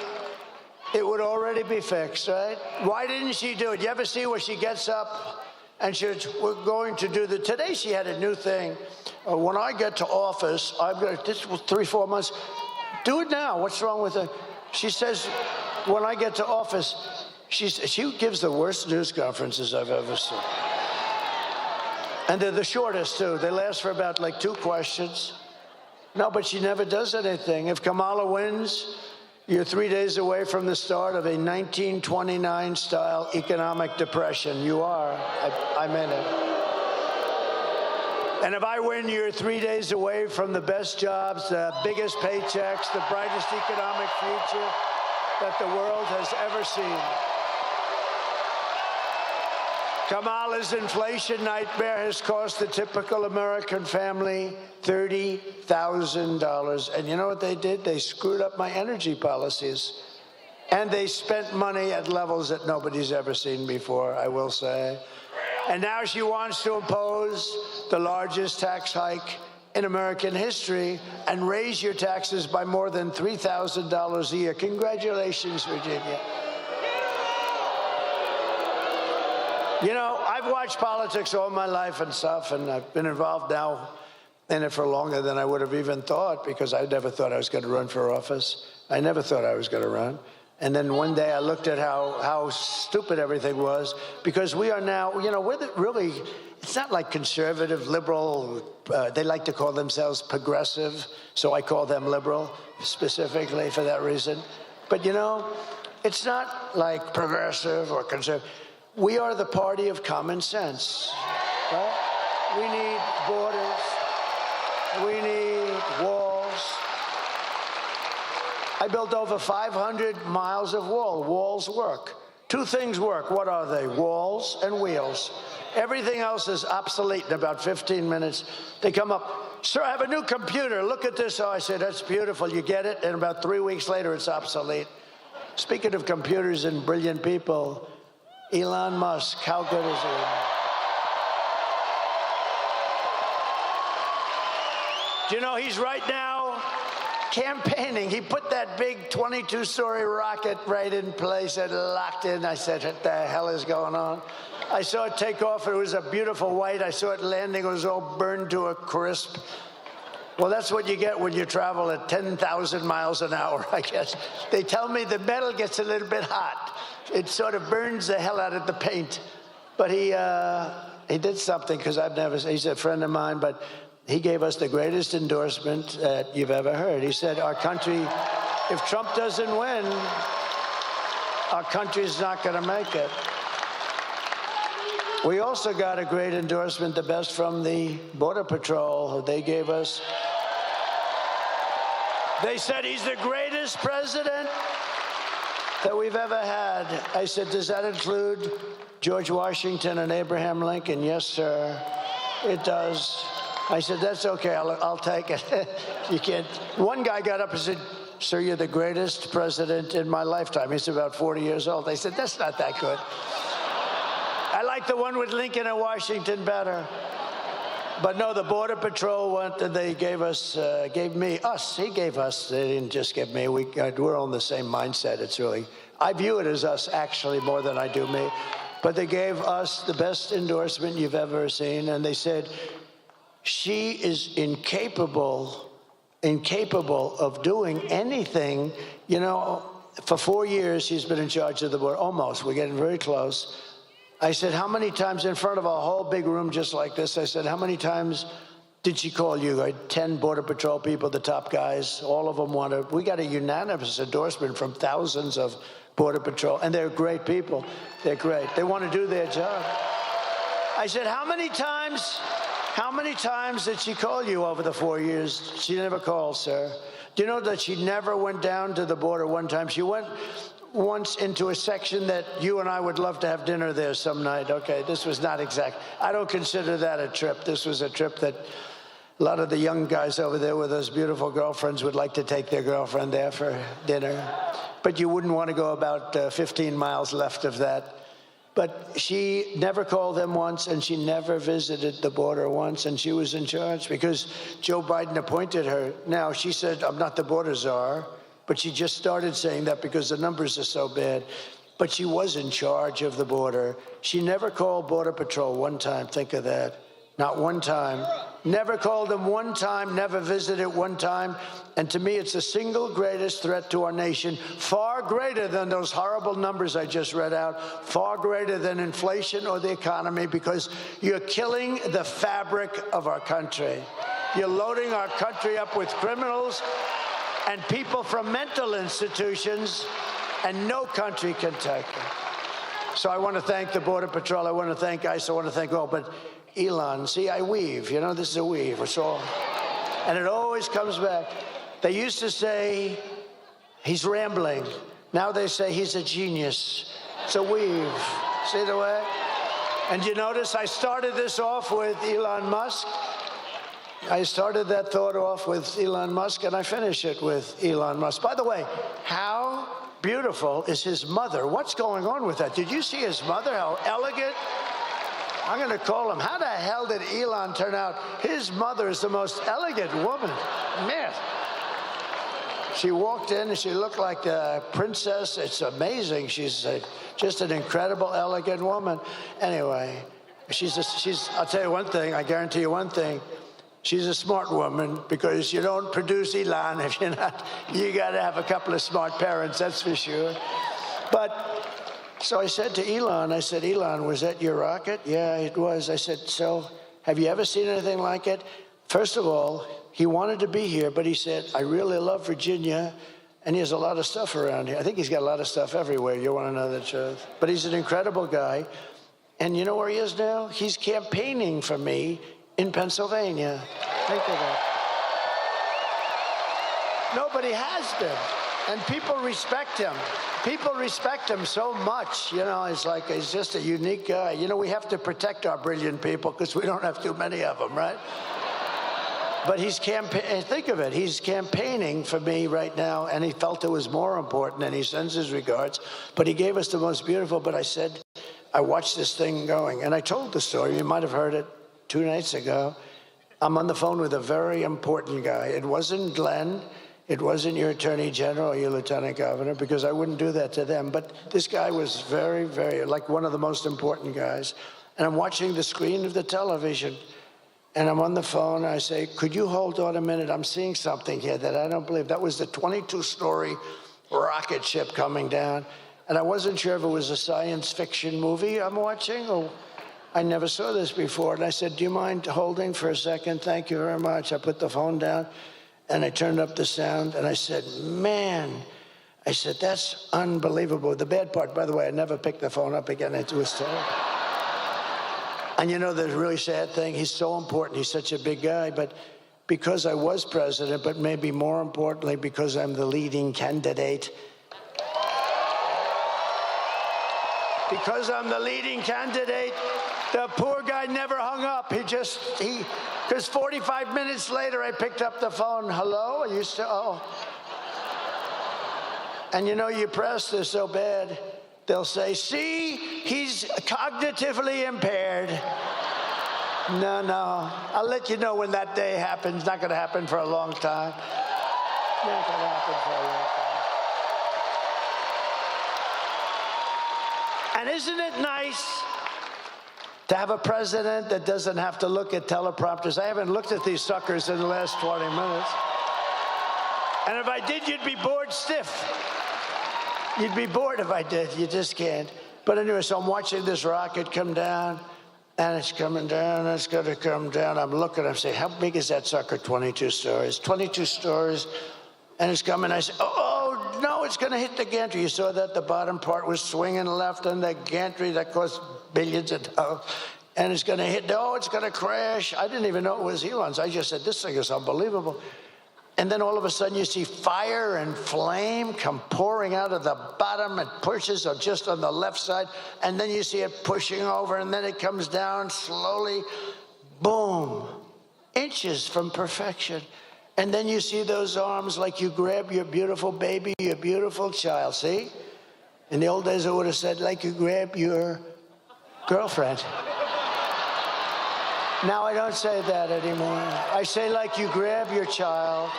Speaker 11: it would already be fixed, right? Why didn't she do it? You ever see where she gets up and she says, we're going to do the, today she had a new thing. When I get to office, I'm going to, this was 3-4 months, do it now. What's wrong with it? She says, when I get to office, she gives the worst news conferences I've ever seen. And they're the shortest, too. They last for about 2 questions. No, but she never does anything. If Kamala wins, you're 3 days away from the start of a 1929-style economic depression. You are. I'm in it. And if I win, you're 3 days away from the best jobs, the biggest paychecks, the brightest economic future that the world has ever seen. Kamala's inflation nightmare has cost the typical American family $30,000. And you know what they did? They screwed up my energy policies. And they spent money at levels that nobody's ever seen before, I will say. And now she wants to impose the largest tax hike in American history and raise your taxes by more than $3,000 a year. Congratulations, Virginia. I've watched politics all my life and stuff, and I've been involved now in it for longer than I would have even thought, because I never thought I was going to run for office. I never thought I was going to run. And then one day I looked at how stupid everything was, because we are now, we're really, it's not like conservative, liberal, they like to call themselves progressive, so I call them liberal specifically for that reason. But it's not like progressive or conservative. We are the party of common sense, right? We need borders. We need walls. I built over 500 miles of wall. Walls work. 2 things work. What are they? Walls and wheels. Everything else is obsolete in about 15 minutes. They come up, sir, I have a new computer. Look at this. Oh, I said, that's beautiful. You get it? And about 3 weeks later, it's obsolete. Speaking of computers and brilliant people, Elon Musk, how good is he? Do you know he's right now campaigning? He put that big 22-story rocket right in place and locked in. I said, what the hell is going on? I saw it take off. It was a beautiful white. I saw it landing. It was all burned to a crisp. Well, that's what you get when you travel at 10,000 miles an hour, I guess. They tell me the metal gets a little bit hot. It sort of burns the hell out of the paint. But he did something, because he's a friend of mine, but he gave us the greatest endorsement that you've ever heard. He said, our country, if Trump doesn't win, our country's not going to make it. We also got a great endorsement, the best from the Border Patrol. They gave us, they said he's the greatest president that we've ever had. I said, does that include George Washington and Abraham Lincoln? Yes, sir, it does. I said, that's okay, I'll take it. You can't. One guy got up and said, sir, you're the greatest president in my lifetime. He's about 40 years old. I said, that's not that good. I like the one with Lincoln and Washington better. But no, the Border Patrol went and they gave us, he gave us, they didn't just give me, we're on the same mindset. It's really, I view it as us actually more than I do me. But they gave us the best endorsement you've ever seen, and they said, she is incapable of doing anything. You know, for 4 years, she's been in charge of the border, almost, we're getting very close. I said, how many times in front of a whole big room just like this, I said, how many times did she call you? I had 10 Border Patrol people, the top guys, all of them wanted, we got a unanimous endorsement from thousands of Border Patrol, and they're great people. They're great. They want to do their job. I said, how many times did she call you over the 4 years? She never called, sir. Do you know that she never went down to the border one time? She went once into a section that you and I would love to have dinner there some night. Okay, this was not exact. I don't consider that a trip. This was a trip that a lot of the young guys over there with those beautiful girlfriends would like to take their girlfriend there for dinner. But you wouldn't want to go about 15 miles left of that. But she never called them once, and she never visited the border once, and she was in charge because Joe Biden appointed her. Now, she said, I'm not the border czar. But she just started saying that because the numbers are so bad. But she was in charge of the border. She never called Border Patrol one time. Think of that. Not one time. Never called them one time, never visited one time. And to me, it's the single greatest threat to our nation, far greater than those horrible numbers I just read out, far greater than inflation or the economy, because you're killing the fabric of our country. You're loading our country up with criminals and people from mental institutions, and no country can take them. So I want to thank the Border Patrol, I want to thank ICE, I want to thank all, but Elon, see, I weave, you know, this is a weave, it's all, and it always comes back. They used to say, he's rambling. Now they say he's a genius. It's a weave, see the way? And you notice I started this off with Elon Musk. I started that thought off with Elon Musk, and I finish it with Elon Musk. By the way, how beautiful is his mother? What's going on with that? Did you see his mother? How elegant? I'm going to call him. How the hell did Elon turn out? His mother is the most elegant woman. Man. She walked in, and she looked like a princess. It's amazing. She's just an incredible, elegant woman. Anyway, I'll tell you one thing. I guarantee you one thing. She's a smart woman, because you don't produce Elon if you're not. You got to have a couple of smart parents, that's for sure. But so I said to Elon, I said, Elon, was that your rocket? Yeah, it was. I said, so have you ever seen anything like it? First of all, he wanted to be here, but he said, I really love Virginia, and he has a lot of stuff around here. I think he's got a lot of stuff everywhere. You want to know the truth? But he's an incredible guy. And you know where he is now? He's campaigning for me in Pennsylvania. Think of that. Nobody has been. And people respect him. People respect him so much. You know, he's just a unique guy. You know, we have to protect our brilliant people because we don't have too many of them, right? But think of it, he's campaigning for me right now, and he felt it was more important, and he sends his regards. But he gave us the most beautiful, but I said, I watched this thing going, and I told the story. You might have heard it 2 nights ago. I'm on the phone with a very important guy. It wasn't Glenn. It wasn't your attorney general or your lieutenant governor, because I wouldn't do that to them. But this guy was very, very, like one of the most important guys. And I'm watching the screen of the television, and I'm on the phone. And I say, could you hold on a minute? I'm seeing something here that I don't believe. That was the 22-story rocket ship coming down. And I wasn't sure if it was a science fiction movie I'm watching, or I never saw this before. And I said, do you mind holding for a second? Thank you very much. I put the phone down, and I turned up the sound, and I said, man, I said, that's unbelievable. The bad part, by the way, I never picked the phone up again. It was terrible. And you know, the really sad thing, he's so important. He's such a big guy. But because I was president, but maybe more importantly, because I'm the leading candidate, because I'm the leading candidate, the poor guy never hung up. Because 45 minutes later, I picked up the phone. Hello? Are you still? Oh. And you know, you press this so bad. they'll say, see, he's cognitively impaired. No, I'll let you know when that day happens. Not going to happen for a long time. Not going to happen for a long time. And isn't it nice to have a president that doesn't have to look at teleprompters? I haven't looked at these suckers in the last 20 minutes. And if I did, you'd be bored stiff. You'd be bored if I did. You just can't. But anyway, so I'm watching this rocket come down, and it's coming down, and it's going to come down. I'm looking, I'm saying, how big is that sucker? 22 stories. 22 stories, and it's coming. I say, oh, no, it's going to hit the gantry. You saw that the bottom part was swinging left on the gantry. That cost billions of dollars. And it's going to hit, it's going to crash. I didn't even know it was Elon's. I just said, this thing is unbelievable. And then all of a sudden you see fire and flame come pouring out of the bottom. It pushes just on the left side, and then you see it pushing over, and then it comes down slowly, boom, inches from perfection. And then you see those arms like you grab your beautiful baby, your beautiful child, see? In the old days I would have said like you grab your girlfriend. Now I don't say that anymore. I say like you grab your child.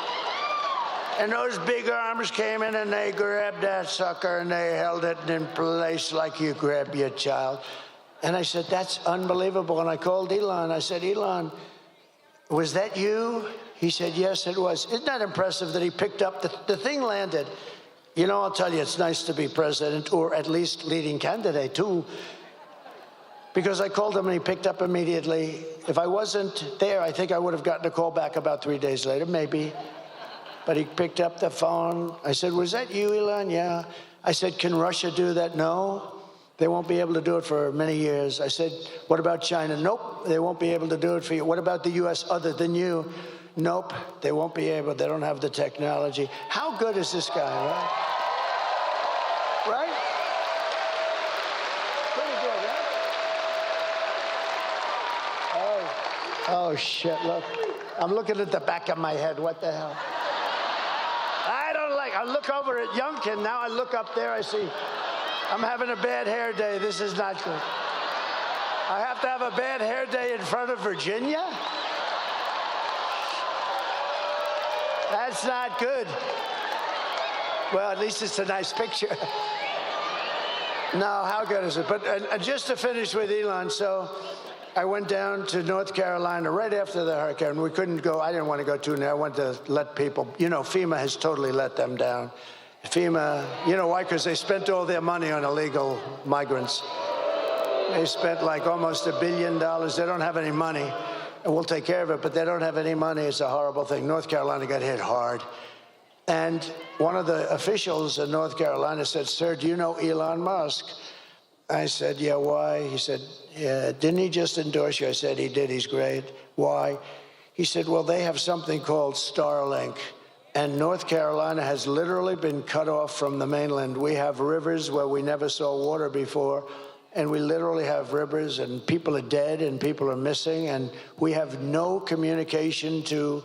Speaker 11: And those big arms came in and they grabbed that sucker and they held it in place like you grab your child. And I said, that's unbelievable. And I called Elon. I said, Elon, was that you? He said, yes, it was. Isn't that impressive that he picked up, the thing landed. You know, I'll tell you, it's nice to be president, or at least leading candidate too. Because I called him and he picked up immediately. If I wasn't there, I think I would have gotten a call back about 3 days later, maybe. But he picked up the phone. I said, was that you, Elon? Yeah. I said, can Russia do that? No. They won't be able to do it for many years. I said, what about China? Nope, they won't be able to do it for you. What about the U.S. other than you? Nope, they won't be able. They don't have the technology. How good is this guy, right? Right? Oh, shit, look. I'm looking at the back of my head. What the hell? I look over at Youngkin. Now I look up there. I see I'm having a bad hair day. This is not good. I have to have a bad hair day in front of Virginia? That's not good. Well, at least it's a nice picture. No, how good is it? But just to finish with Elon, so I went down to North Carolina right after the hurricane. We couldn't go. I didn't want to go too near. I wanted to let people, you know, FEMA has totally let them down. FEMA, you know why? Because they spent all their money on illegal migrants. They spent like almost $1 billion. They don't have any money. And we'll take care of it, but they don't have any money. It's a horrible thing. North Carolina got hit hard. And one of the officials in North Carolina said, sir, do you know Elon Musk? I said, yeah, why? He said, yeah, didn't he just endorse you? I said, he did, he's great. Why? He said, well, they have something called Starlink, and North Carolina has literally been cut off from the mainland. We have rivers where we never saw water before, and we literally have rivers, and people are dead, and people are missing, and we have no communication to.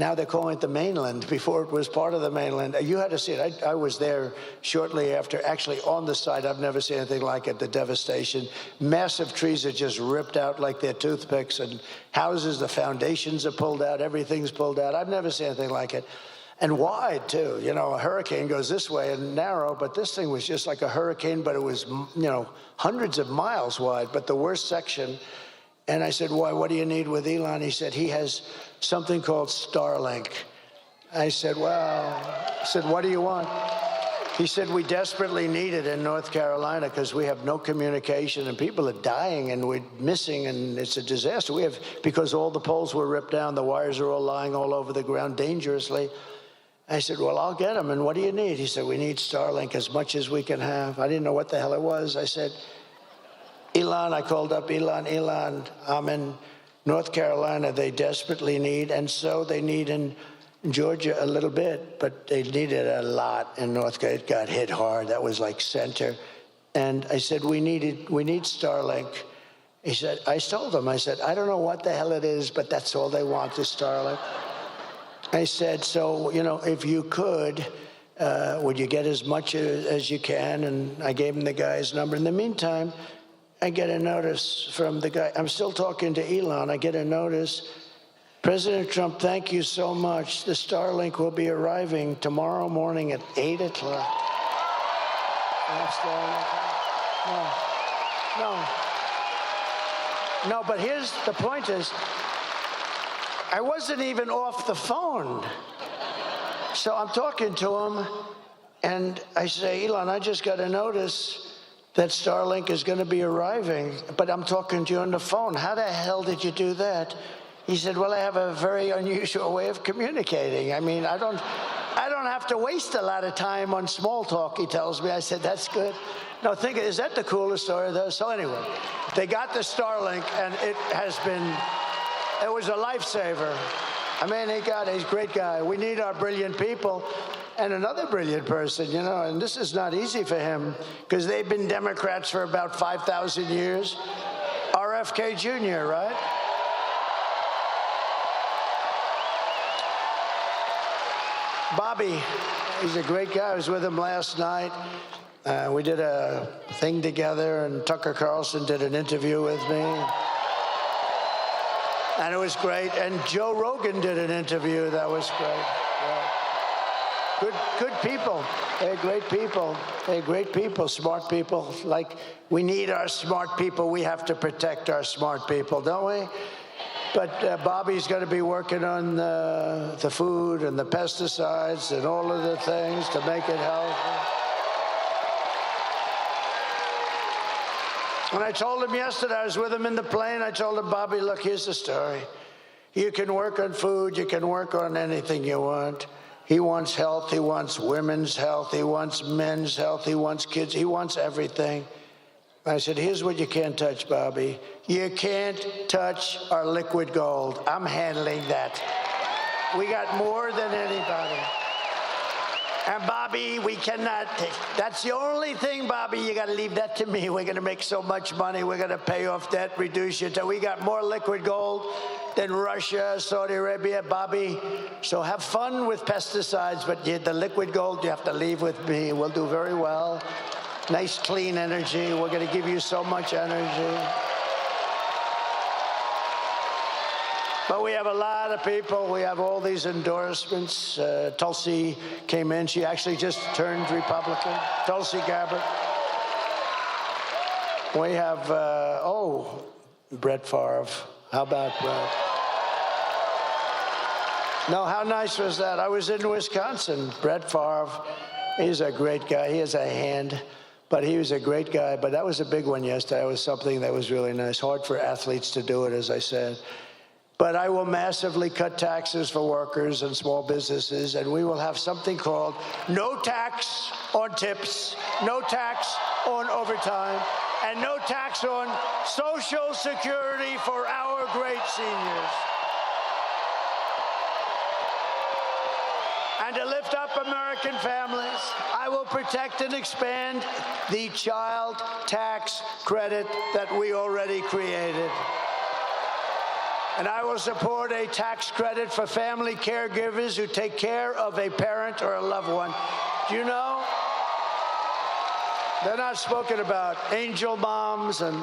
Speaker 11: Now they're calling it the mainland. Before it was part of the mainland. You had to see it. I was there shortly after, actually on the site. I've never seen anything like it, the devastation. Massive trees are just ripped out like they're toothpicks, and houses, the foundations are pulled out, everything's pulled out. I've never seen anything like it. And wide, too. You know, a hurricane goes this way and narrow, but this thing was just like a hurricane, but it was, you know, hundreds of miles wide, but the worst section. And I said, why, what do you need with Elon? He said, he has something called Starlink. I said, well, I said, what do you want? He said, we desperately need it in North Carolina because we have no communication and people are dying and we're missing and it's a disaster. We have, because all the poles were ripped down, the wires are all lying all over the ground dangerously. I said, well, I'll get them. And what do you need? He said, we need Starlink as much as we can have. I didn't know what the hell it was. I said, Elon, I called up Elon, I'm in North Carolina. They desperately need, and so they need in Georgia a little bit, but they needed a lot in North Carolina. It got hit hard. That was like center. And I said, we need Starlink. He said, I told him, I said, I don't know what the hell it is, but that's all they want is Starlink. I said, so, you know, if you could, Would you get as much as you can? And I gave him the guy's number. In the meantime, I get a notice from the guy. I'm still talking to Elon. I get a notice. President Trump, thank you so much. The Starlink will be arriving tomorrow morning at 8 o'clock. No, but here's the point is, I wasn't even off the phone. So I'm talking to him, and I say, Elon, I just got a notice that Starlink is going to be arriving, but I'm talking to you on the phone. How the hell did you do that? He said, well, I have a very unusual way of communicating. I mean, I don't have to waste a lot of time on small talk, he tells me. I said, that's good. No, is that the coolest story, though? So anyway, they got the Starlink, and it was a lifesaver. I mean, he's a great guy. We need our brilliant people. And another brilliant person, you know, and this is not easy for him, because they've been Democrats for about 5,000 years. RFK Jr., right? Bobby, he's a great guy. I was with him last night. We did a thing together, and Tucker Carlson did an interview with me. And it was great. And Joe Rogan did an interview. That was great. Yeah. Good people. They're great people. They're great people, smart people. Like, we need our smart people. We have to protect our smart people, don't we? But Bobby's going to be working on the food and the pesticides and all of the things to make it healthy. And I told him yesterday, I was with him in the plane, I told him, Bobby, look, here's the story. You can work on food, you can work on anything you want. He wants health, he wants women's health, he wants men's health, he wants kids, he wants everything. I said, here's what you can't touch, Bobby. You can't touch our liquid gold. I'm handling that. We got more than anybody. And Bobby, we cannot, that's the only thing, Bobby, you got to leave that to me. We're going to make so much money. We're going to pay off debt, reduce your debt. We got more liquid gold than Russia, Saudi Arabia, Bobby. So have fun with pesticides, but the liquid gold you have to leave with me. We'll do very well. Nice, clean energy. We're going to give you so much energy. But we have a lot of people. We have all these endorsements. Tulsi came in. She actually just turned Republican. Tulsi Gabbard. We have, Brett Favre. How about Brett? No, how nice was that? I was in Wisconsin. Brett Favre, he's a great guy. He has a hand, but he was a great guy. But that was a big one yesterday. It was something that was really nice. Hard for athletes to do it, as I said. But I will massively cut taxes for workers and small businesses, and we will have something called no tax on tips, no tax on overtime, and no tax on Social Security for our great seniors. And to lift up American families, I will protect and expand the child tax credit that we already created. And I will support a tax credit for family caregivers who take care of a parent or a loved one. Do you know? They're not spoken about. Angel moms and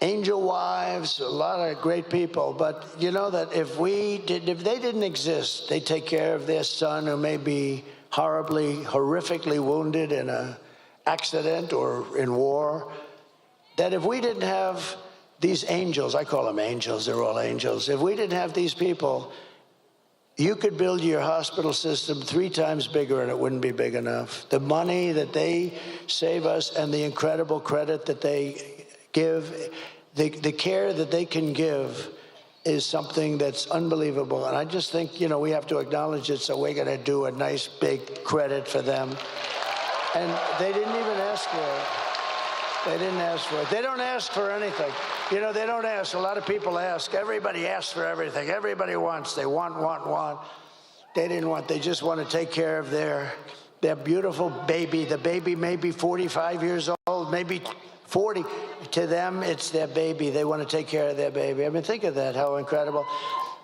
Speaker 11: angel wives, a lot of great people. But you know that if they didn't exist, they take care of their son who may be horrifically wounded in an accident or in war. That if we didn't have these angels, I call them angels, they're all angels. If we didn't have these people, you could build your hospital system 3 times bigger and it wouldn't be big enough. The money that they save us and the incredible credit that they give, the care that they can give is something that's unbelievable. And I just think, we have to acknowledge it, so we're gonna do a nice big credit for them. And they didn't even ask for it. They didn't ask for it. They don't ask for anything. They don't ask. A lot of people ask. Everybody asks for everything. Everybody wants. They want. They didn't want. They just want to take care of their beautiful baby. The baby may be 45 years old, maybe 40. To them, it's their baby. They want to take care of their baby. I mean, think of that, how incredible.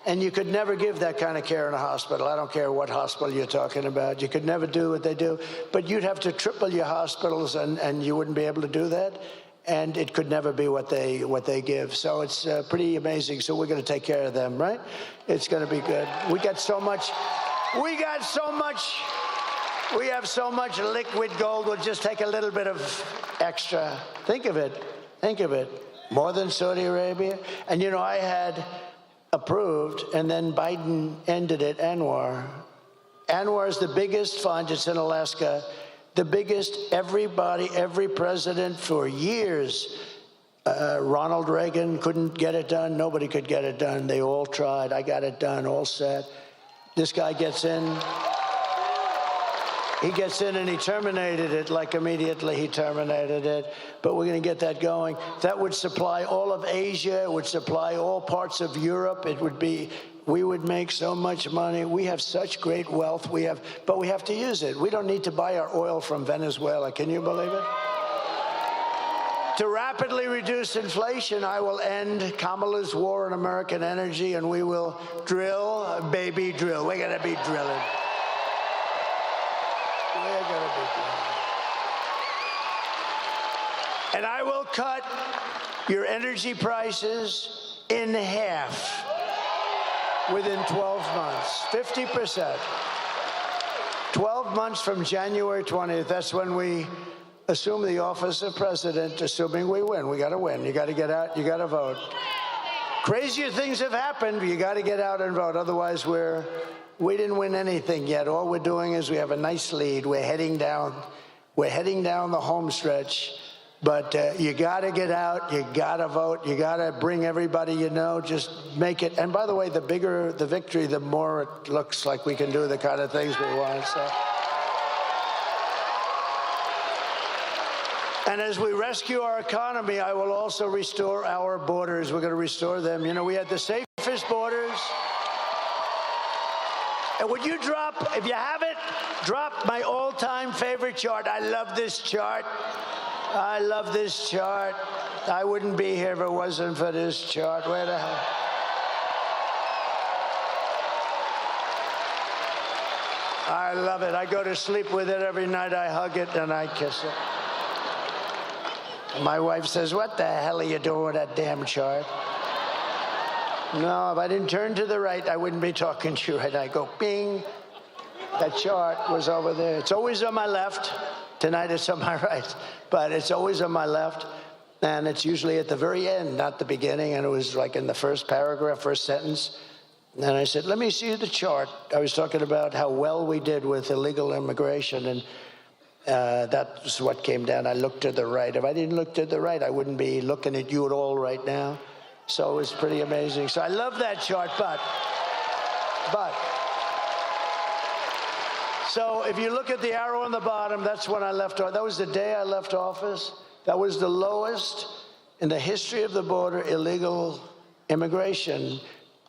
Speaker 11: And you could never give that kind of care in a hospital. I don't care what hospital you're talking about. You could never do what they do. But you'd have to triple your hospitals, and you wouldn't be able to do that. And it could never be what they give. So it's pretty amazing. So we're going to take care of them, right? It's going to be good. We have so much liquid gold. We'll just take a little bit of extra. Think of it. More than Saudi Arabia. And you know, I had approved, and then Biden ended it, Anwar. Anwar is the biggest fund. It's in Alaska. The biggest, every president for years. Ronald Reagan couldn't get it done. Nobody could get it done. They all tried. I got it done, all set. This guy gets in. He gets in and he terminated it, like immediately he terminated it. But we're going to get that going. That would supply all of Asia. It would supply all parts of Europe. We would make so much money. We have such great wealth. But we have to use it. We don't need to buy our oil from Venezuela. Can you believe it? To rapidly reduce inflation, I will end Kamala's war on American energy, and we will drill, baby, drill. We're going to be drilling. And I will cut your energy prices in half within 12 months, 50%. 12 months from January 20th, that's when we assume the office of president, assuming we win. We got to win. You got to get out. You got to vote. Crazier things have happened. You got to get out and vote. Otherwise, we didn't win anything yet. All we're doing is we have a nice lead. We're heading down the home stretch. But you got to get out. You got to vote. You got to bring everybody you know. Just make it. And by the way, the bigger the victory, the more it looks like we can do the kind of things we want. So. And as we rescue our economy, I will also restore our borders. We're going to restore them. You know, we had the safest borders. And would you drop, if you have it, drop my all-time favorite chart. I love this chart. I love this chart. I wouldn't be here if it wasn't for this chart. Where the hell? I love it. I go to sleep with it every night. I hug it and I kiss it. My wife says, "What the hell are you doing with that damn chart?" No, if I didn't turn to the right, I wouldn't be talking to you. And I go, bing. That chart was over there. It's always on my left. Tonight it's on my right. But it's always on my left. And it's usually at the very end, not the beginning. And it was like in the first paragraph, first sentence. And I said, let me see the chart. I was talking about how well we did with illegal immigration. And that's what came down. I looked to the right. If I didn't look to the right, I wouldn't be looking at you at all right now. So it was pretty amazing. So I love that chart, but. So if you look at the arrow on the bottom, that's when I left office. That was the day I left office. That was the lowest in the history of the border illegal immigration.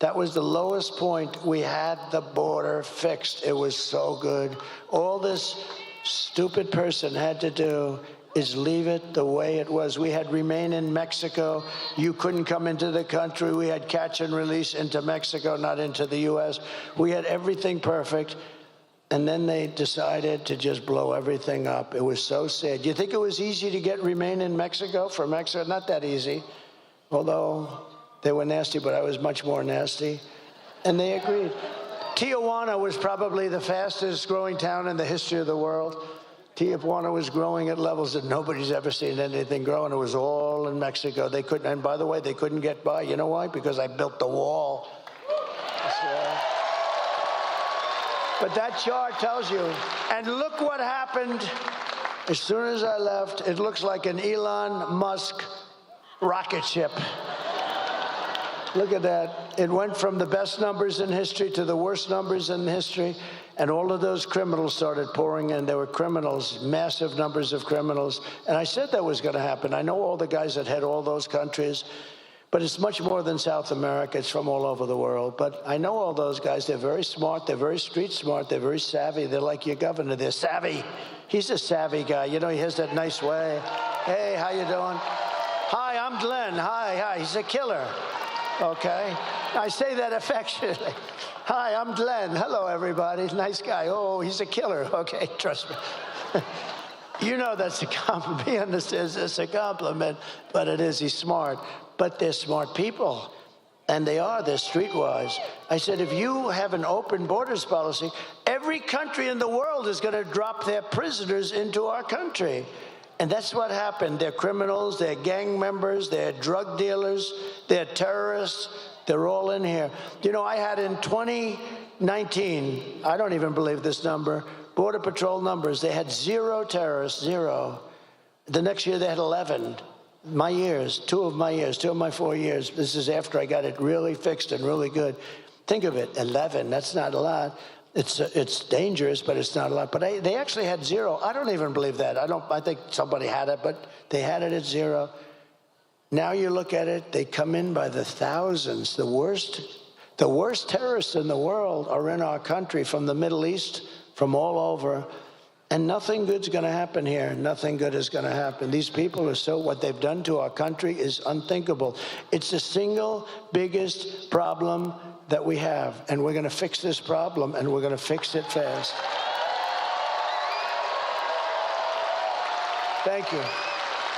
Speaker 11: That was the lowest point. We had the border fixed. It was so good. All this stupid person had to do is leave it the way it was. We had remain in Mexico. You couldn't come into the country. We had catch and release into Mexico, not into the U.S. We had everything perfect. And then they decided to just blow everything up. It was so sad. You think it was easy to get remain in Mexico for Mexico? Not that easy. Although they were nasty, but I was much more nasty. And they agreed. Tijuana was probably the fastest growing town in the history of the world. Tijuana was growing at levels that nobody's ever seen anything grow, and it was all in Mexico. They couldn't, and by the way, they couldn't get by. You know why? Because I built the wall. But that chart tells you. And look what happened as soon as I left. It looks like an Elon Musk rocket ship. Look at that. It went from the best numbers in history to the worst numbers in history. And all of those criminals started pouring in. There were criminals, massive numbers of criminals. And I said that was going to happen. I know all the guys that head all those countries. But it's much more than South America. It's from all over the world. But I know all those guys. They're very smart. They're very street smart. They're very savvy. They're like your governor. They're savvy. He's a savvy guy. You know, he has that nice way. Hey, how you doing? Hi, I'm Glenn. Hi. He's a killer. okay? I say that affectionately. Hi, I'm Glenn. Hello, everybody. Nice guy. Oh, he's a killer. Okay, trust me. You know that's a compliment. He understands it's a compliment, but it is. He's smart. But they're smart people, and they're streetwise. I said, if you have an open borders policy, every country in the world is going to drop their prisoners into our country. And that's what happened. They're criminals, they're gang members, they're drug dealers, they're terrorists. They're all in here. You know, I had in 2019, I don't even believe this number, Border Patrol numbers, they had 0 terrorists, 0. The next year they had 11. My years, 2 of my 4 years. This is after I got it really fixed and really good. Think of it, 11, that's not a lot. It's dangerous, but it's not a lot. But they actually had 0. I don't even believe that. I think somebody had it, but they had it at 0. Now you look at it, they come in by the thousands. The worst terrorists in the world are in our country, from the Middle East, from all over. And nothing good's going to happen here. Nothing good is going to happen. These people are what they've done to our country is unthinkable. It's the single biggest problem that we have. And we're going to fix this problem, and we're going to fix it fast. Thank you.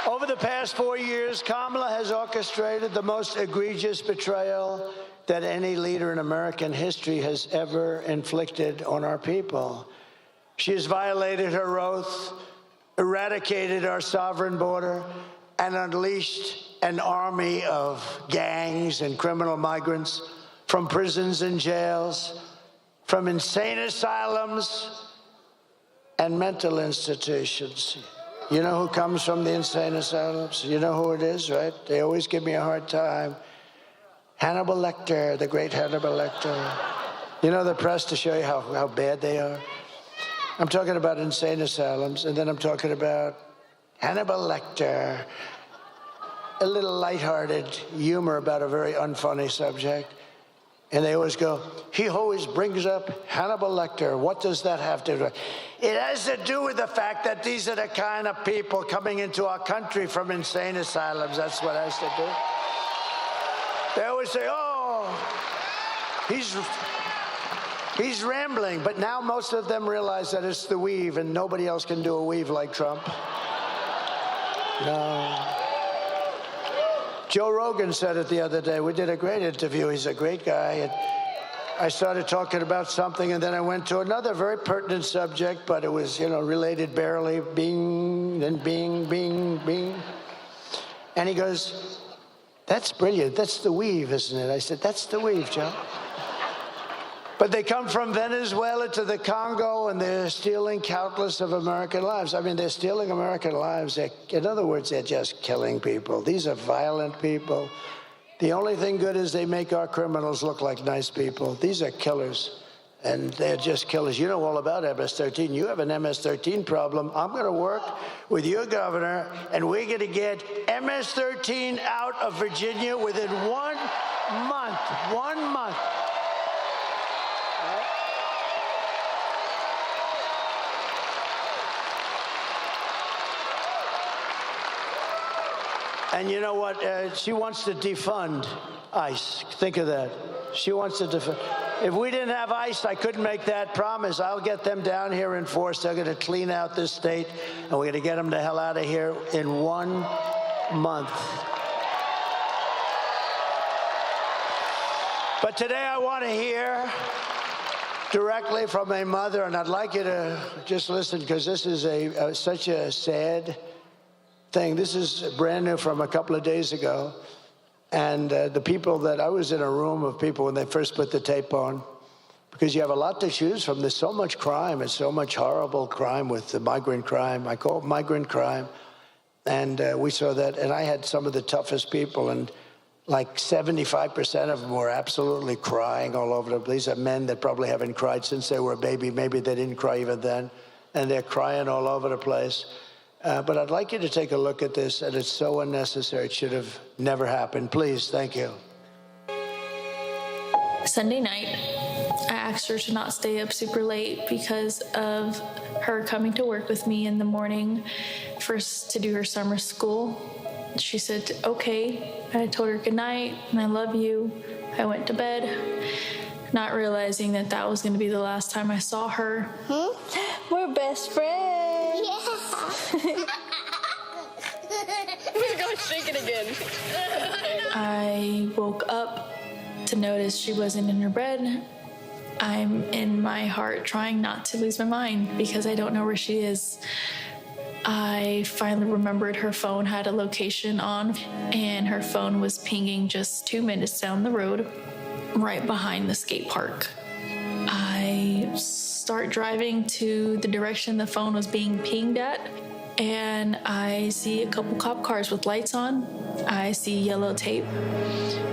Speaker 11: Over the past 4 years, Kamala has orchestrated the most egregious betrayal that any leader in American history has ever inflicted on our people. She has violated her oath, eradicated our sovereign border, and unleashed an army of gangs and criminal migrants from prisons and jails, from insane asylums and mental institutions. You know who comes from the insane asylums? You know who it is, right? They always give me a hard time. Hannibal Lecter, the great Hannibal Lecter. You know the press to show you how bad they are? I'm talking about insane asylums, and then I'm talking about Hannibal Lecter. A little lighthearted humor about a very unfunny subject. And they always go, he always brings up Hannibal Lecter. What does that have to do with it? It has to do with the fact that these are the kind of people coming into our country from insane asylums. That's what it has to do. They always say, oh, he's rambling. But now most of them realize that it's the weave, and nobody else can do a weave like Trump. No. Joe Rogan said it the other day. We did a great interview. He's a great guy. And I started talking about something, and then I went to another very pertinent subject, but it was, related barely. Bing, then bing, bing, bing. And he goes, that's brilliant. That's the weave, isn't it? I said, that's the weave, Joe. But they come from Venezuela to the Congo, and they're stealing countless of American lives. I mean, they're stealing American lives. In other words, they're just killing people. These are violent people. The only thing good is they make our criminals look like nice people. These are killers, and they're just killers. You know all about MS-13. You have an MS-13 problem. I'm going to work with your governor, and we're going to get MS-13 out of Virginia within 1 month. 1 month. And you know what? She wants to defund ICE. Think of that. She wants to defund. If we didn't have ICE, I couldn't make that promise. I'll get them down here in force. They're going to clean out this state, and we're going to get them the hell out of here in 1 month. But today I want to hear directly from a mother, and I'd like you to just listen, because this is such a sad thing. This is brand new from a couple of days ago. And the people that I was in a room of people when they first put the tape on, because you have a lot to choose from. There's so much crime and so much horrible crime with the migrant crime. I call it migrant crime. And we saw that. And I had some of the toughest people, and like 75% of them were absolutely crying all over the place. These are men that probably haven't cried since they were a baby. Maybe they didn't cry even then. And they're crying all over the place. But I'd like you to take a look at this, and it's so unnecessary. It should have never happened. Please, thank you.
Speaker 14: Sunday night, I asked her to not stay up super late because of her coming to work with me in the morning first to do her summer school. She said, okay. I told her good night and I love you. I went to bed, not realizing that that was going to be the last time I saw her.
Speaker 15: We're best friends.
Speaker 13: Yeah. We're going to shake it again.
Speaker 14: I woke up to notice she wasn't in her bed. I'm in my heart trying not to lose my mind because I don't know where she is. I finally remembered her phone had a location on, and her phone was pinging just 2 minutes down the road, right behind the skate park. I start driving to the direction the phone was being pinged at, and I see a couple cop cars with lights on. I see yellow tape,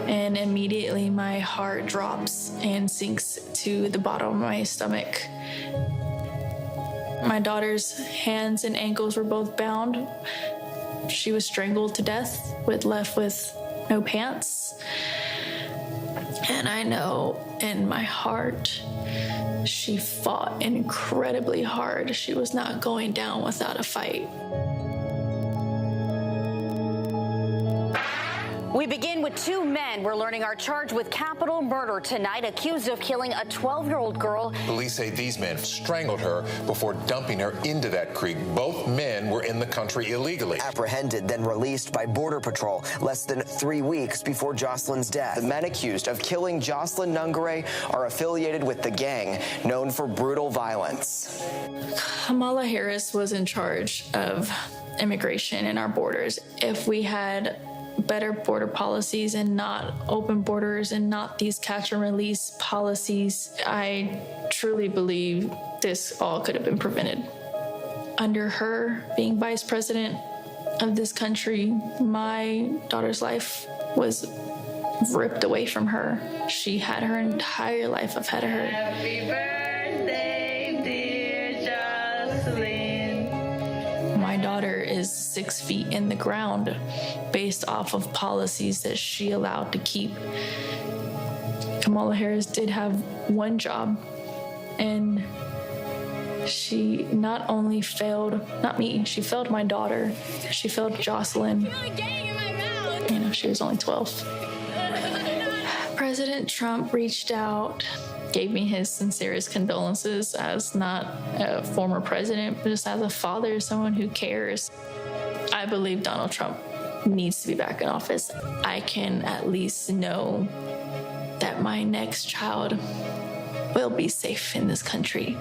Speaker 14: and immediately my heart drops and sinks to the bottom of my stomach. My daughter's hands and ankles were both bound. She was strangled to death, left with no pants. And I know in my heart, she fought incredibly hard. She was not going down without a fight.
Speaker 16: We begin with two men we're learning are charged with capital murder tonight, accused of killing a 12-year-old girl.
Speaker 17: Police say these men strangled her before dumping her into that creek. Both men were in the country illegally.
Speaker 18: Apprehended, then released by Border Patrol less than 3 weeks before Jocelyn's death. The men accused of killing Jocelyn Nungare are affiliated with the gang known for brutal violence.
Speaker 14: Kamala Harris was in charge of immigration in our borders. If we had better border policies and not open borders and not these catch and release policies, I truly believe this all could have been prevented. Under her being vice president of this country, my daughter's life was ripped away from her. She had her entire life ahead of her.
Speaker 15: Happy birthday, dear Jocelyn.
Speaker 14: My daughter is 6 feet in the ground based off of policies that she allowed to keep. Kamala Harris did have one job, and she not only failed, not me, she failed my daughter. She failed Jocelyn. You know, she was only 12. President Trump reached out, gave me his sincerest condolences as not a former president, but just as a father, someone who cares. I believe Donald Trump needs to be back in office. I can at least know that my next child will be safe in this country.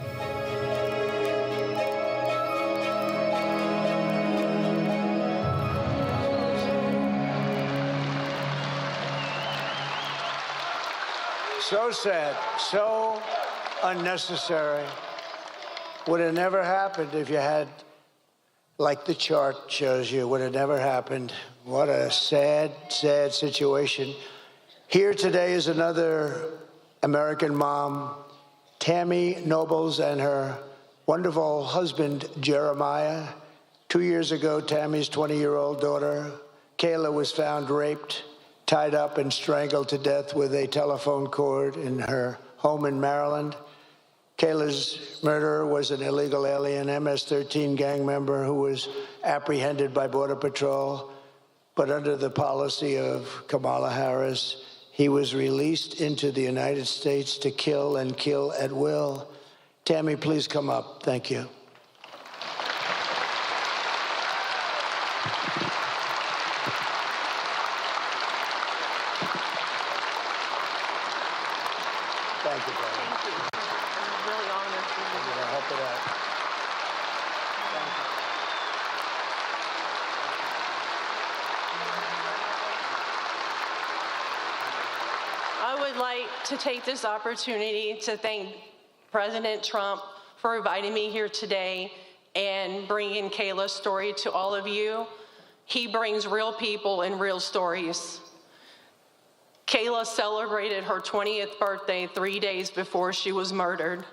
Speaker 11: So sad, so unnecessary. Would have never happened if you had, like the chart shows you, would have never happened. What a sad, sad situation. Here today is another American mom, Tammy Nobles, and her wonderful husband, Jeremiah. 2 years ago, Tammy's 20-year-old daughter, Kayla, was found raped, tied up and strangled to death with a telephone cord in her home in Maryland. Kayla's murderer was an illegal alien MS-13 gang member who was apprehended by Border Patrol, but under the policy of Kamala Harris, he was released into the United States to kill and kill at will. Tammy, please come up. Thank you. Thank you, brother.
Speaker 13: Thank you. I'm really honored.
Speaker 11: I'm going to help it out.
Speaker 13: I would like to take this opportunity to thank President Trump for inviting me here today and bringing Kayla's story to all of you. He brings real people and real stories. Kayla celebrated her 20th birthday 3 days before she was murdered.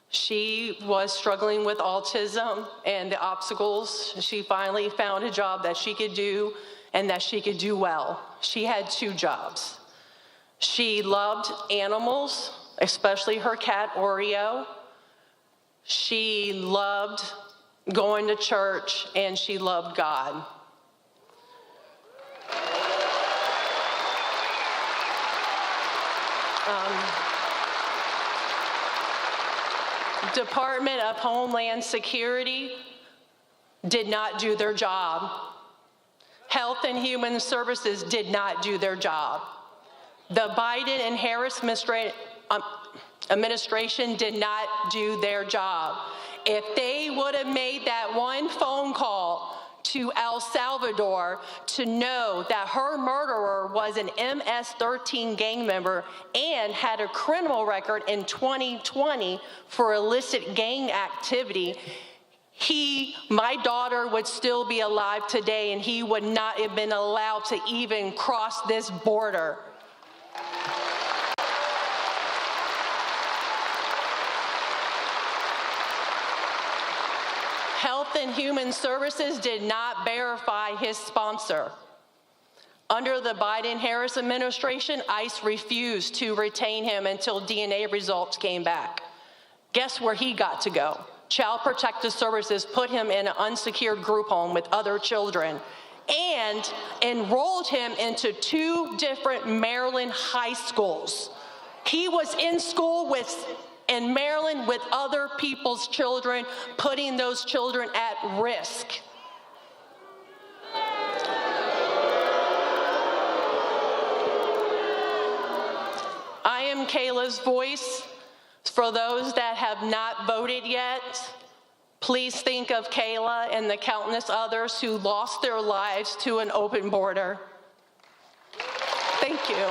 Speaker 13: She was struggling with autism and the obstacles. She finally found a job that she could do and that she could do well. She had 2 jobs. She loved animals, especially her cat, Oreo. She loved going to church, and she loved God.
Speaker 19: Department of Homeland Security did not do their job. Health and Human Services did not do their job. The Biden and Harris administration did not do their job. If they would have made that one phone call to El Salvador to know that her murderer was an MS-13 gang member and had a criminal record in 2020 for illicit gang activity, my daughter would still be alive today, and he would not have been allowed to even cross this border. Health and Human Services did not verify his sponsor. Under the Biden-Harris administration, ICE refused to retain him until DNA results came back. Guess where he got to go? Child Protective Services put him in an unsecured group home with other children and enrolled him into 2 different Maryland high schools. He was in school in Maryland with other people's children, putting those children at risk. I am Kayla's voice. For those that have not voted yet, please think of Kayla and the countless others who lost their lives to an open border. Thank you.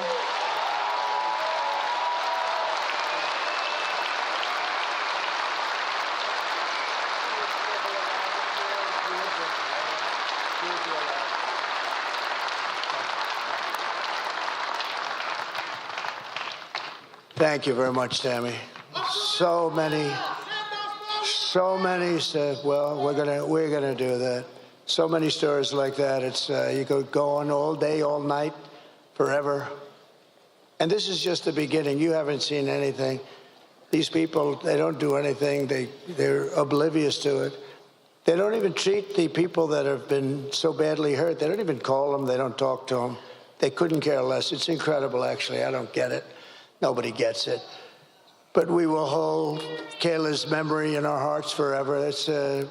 Speaker 11: Thank you very much, Tammy. So many said, well, we're gonna do that. So many stories like that. It's you could go on all day, all night, forever. And this is just the beginning. You haven't seen anything. These people, they don't do anything. They're oblivious to it. They don't even treat the people that have been so badly hurt. They don't even call them. They don't talk to them. They couldn't care less. It's incredible, actually. I don't get it. Nobody gets it. But we will hold Kayla's memory in our hearts forever. It's a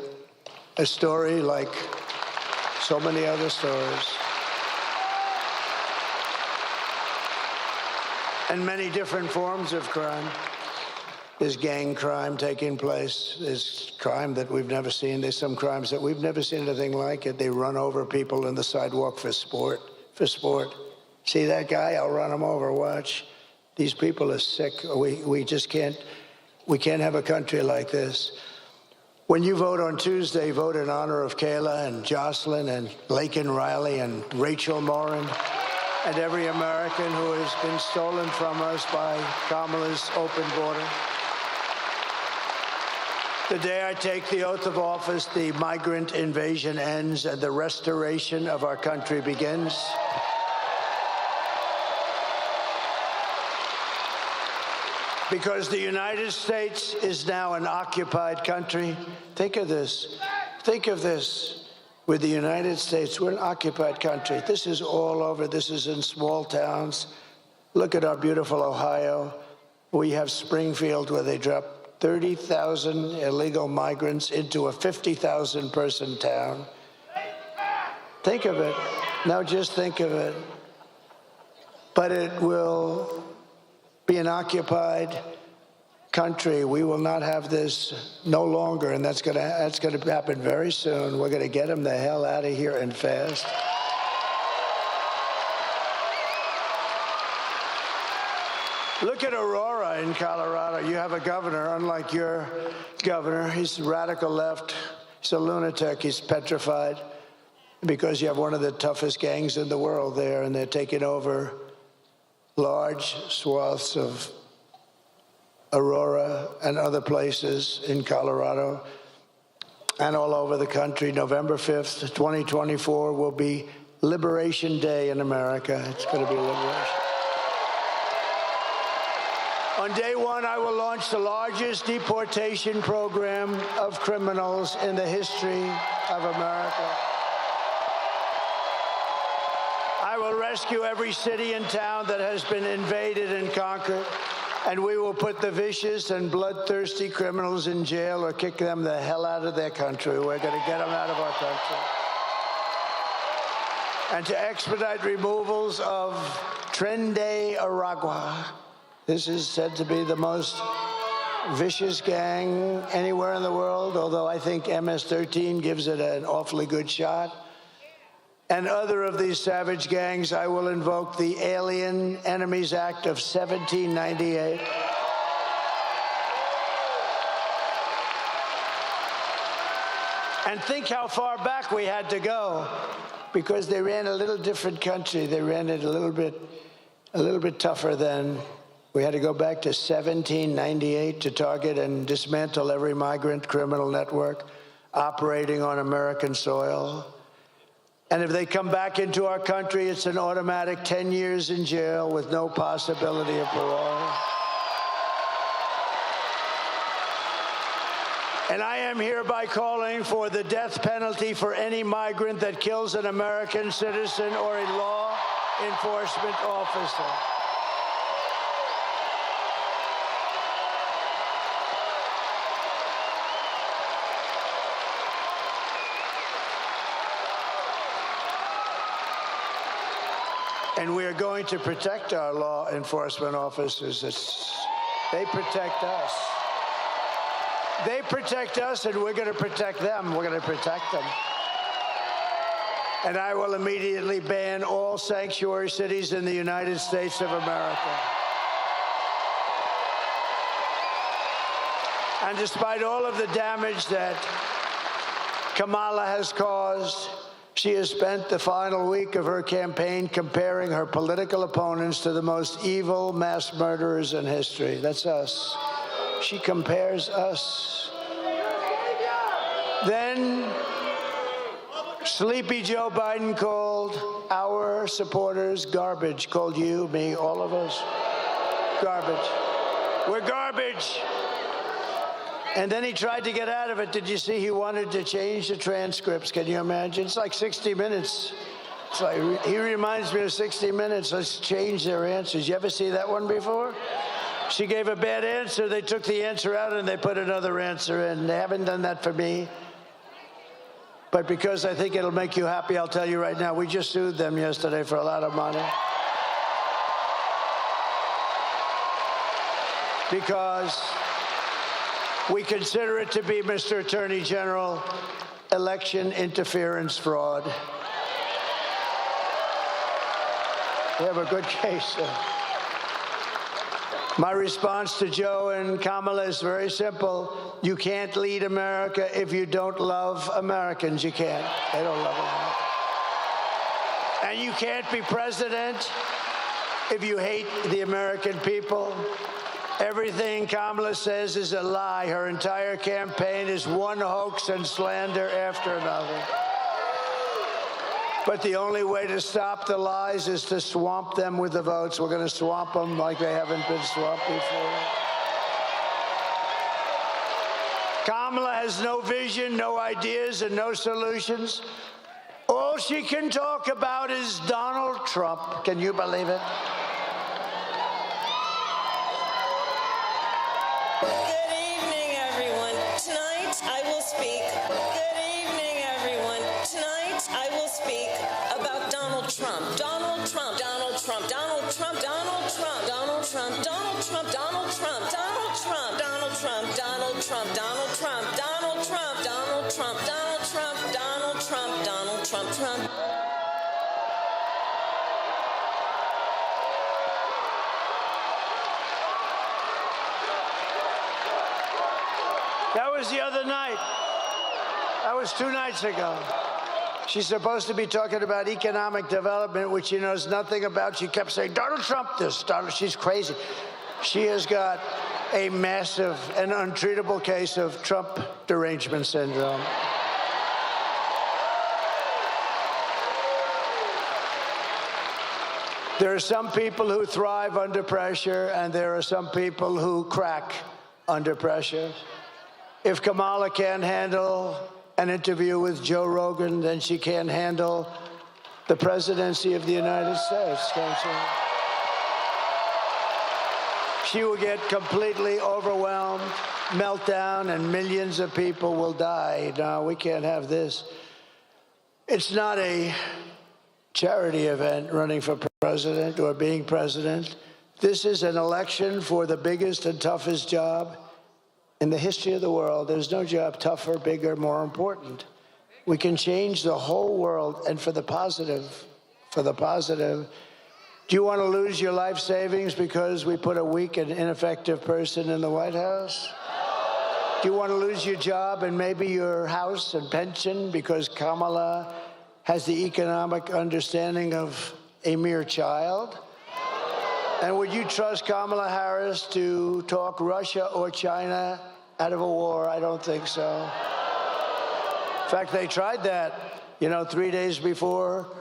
Speaker 11: story like so many other stories. And many different forms of crime. There's gang crime taking place. There's crime that we've never seen. There's some crimes that we've never seen anything like it. They run over people in the sidewalk for sport. See that guy? I'll run him over. Watch. These people are sick. We just can't have a country like this. When you vote on Tuesday, vote in honor of Kayla and Jocelyn and Laken Riley and Rachel Morin and every American who has been stolen from us by Kamala's open border. The day I take the oath of office, the migrant invasion ends and the restoration of our country begins. Because the United States is now an occupied country. Think of this. Think of this. With the United States, we're an occupied country. This is all over. This is in small towns. Look at our beautiful Ohio. We have Springfield, where they dropped 30,000 illegal migrants into a 50,000-person town. Think of it. Now just think of it. But it will be an occupied country. We will not have this no longer, and that's going to happen very soon. We're going to get them the hell out of here and fast. Look at Aurora in Colorado. You have a governor, unlike your governor. He's radical left. He's a lunatic. He's petrified because you have one of the toughest gangs in the world there, and they're taking over large swaths of Aurora and other places in Colorado and all over the country. November 5th, 2024 will be Liberation Day in America. It's going to be liberation. On day one, I will launch the largest deportation program of criminals in the history of America. I will rescue every city and town that has been invaded and conquered, and we will put the vicious and bloodthirsty criminals in jail or kick them the hell out of their country. We're going to get them out of our country. And to expedite removals of Tren de Aragua. This is said to be the most vicious gang anywhere in the world, although I think MS-13 gives it an awfully good shot. And other of these savage gangs, I will invoke the Alien Enemies Act of 1798. And think how far back we had to go, because they ran a little different country. They ran it a little bit tougher then. We had to go back to 1798 to target and dismantle every migrant criminal network operating on American soil. And if they come back into our country, it's an automatic 10 years in jail with no possibility of parole. And I am hereby calling for the death penalty for any migrant that kills an American citizen or a law enforcement officer. And we are going to protect our law enforcement officers. They protect us. They protect us, and we're going to protect them. We're going to protect them. And I will immediately ban all sanctuary cities in the United States of America. And despite all of the damage that Kamala has caused, she has spent the final week of her campaign comparing her political opponents to the most evil mass murderers in history. That's us. She compares us. Then sleepy Joe Biden called our supporters garbage, called you, me, all of us garbage. We're garbage. And then he tried to get out of it. Did you see he wanted to change the transcripts? Can you imagine? It's like 60 Minutes. It's like, he reminds me of 60 Minutes. Let's change their answers. You ever see that one before? She gave a bad answer. They took the answer out and they put another answer in. They haven't done that for me. But because I think it'll make you happy, I'll tell you right now, we just sued them yesterday for a lot of money. Because we consider it to be, Mr. Attorney General, election interference fraud. We have a good case. My response to Joe and Kamala is very simple. You can't lead America if you don't love Americans. You can't. They don't love America. And you can't be president if you hate the American people. Everything Kamala says is a lie. Her entire campaign is one hoax and slander after another. But the only way to stop the lies is to swamp them with the votes. We're going to swamp them like they haven't been swamped before. Kamala has no vision, no ideas, and no solutions. All she can talk about is Donald Trump. Can you believe it?
Speaker 20: Good evening, everyone. Tonight I will speak. Good evening, everyone. Tonight I will speak about Donald Trump. Donald Trump. Donald Trump. Donald Trump. Donald Trump. Donald Trump. Donald Trump. Donald Trump. Donald Trump. Donald Trump. Donald Trump. Donald Trump. Donald Trump. Donald Trump. Donald Trump. Donald Trump. Donald Trump. Trump.
Speaker 11: That was the other night. That was 2 nights ago. She's supposed to be talking about economic development, which she knows nothing about. She kept saying, Donald Trump this, Donald. She's crazy. She has got a massive and untreatable case of Trump derangement syndrome. There are some people who thrive under pressure, and there are some people who crack under pressure. If Kamala can't handle an interview with Joe Rogan, then she can't handle the presidency of the United States, don't you? She will get completely overwhelmed, meltdown, and millions of people will die. No, we can't have this. It's not a charity event running for president or being president. This is an election for the biggest and toughest job in the history of the world. There's no job tougher, bigger, more important. We can change the whole world, and for the positive, for the positive. Do you want to lose your life savings because we put a weak and ineffective person in the White House? Do you want to lose your job and maybe your house and pension because Kamala has the economic understanding of a mere child? And would you trust Kamala Harris to talk Russia or China out of a war? I don't think so. In fact, they tried that, 3 days before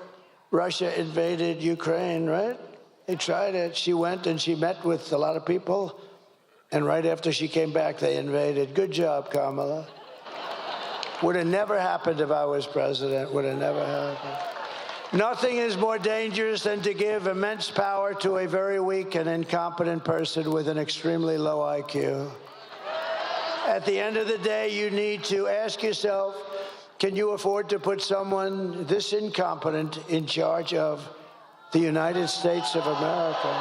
Speaker 11: Russia invaded Ukraine, right? They tried it. She went and she met with a lot of people, and right after she came back, they invaded. Good job, Kamala. Would have never happened if I was president. Would have never happened. Nothing is more dangerous than to give immense power to a very weak and incompetent person with an extremely low IQ. At the end of the day, you need to ask yourself, can you afford to put someone this incompetent in charge of the United States of America?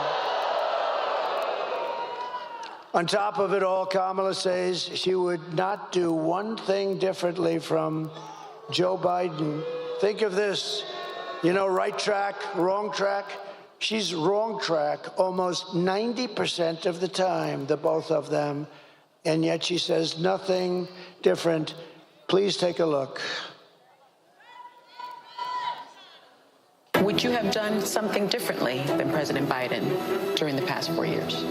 Speaker 11: On top of it all, Kamala says she would not do one thing differently from Joe Biden. Think of this, right track, wrong track. She's wrong track almost 90% of the time, the both of them, and yet she says nothing different. Please take a look.
Speaker 21: Would you have done something differently than President Biden during the past 4 years?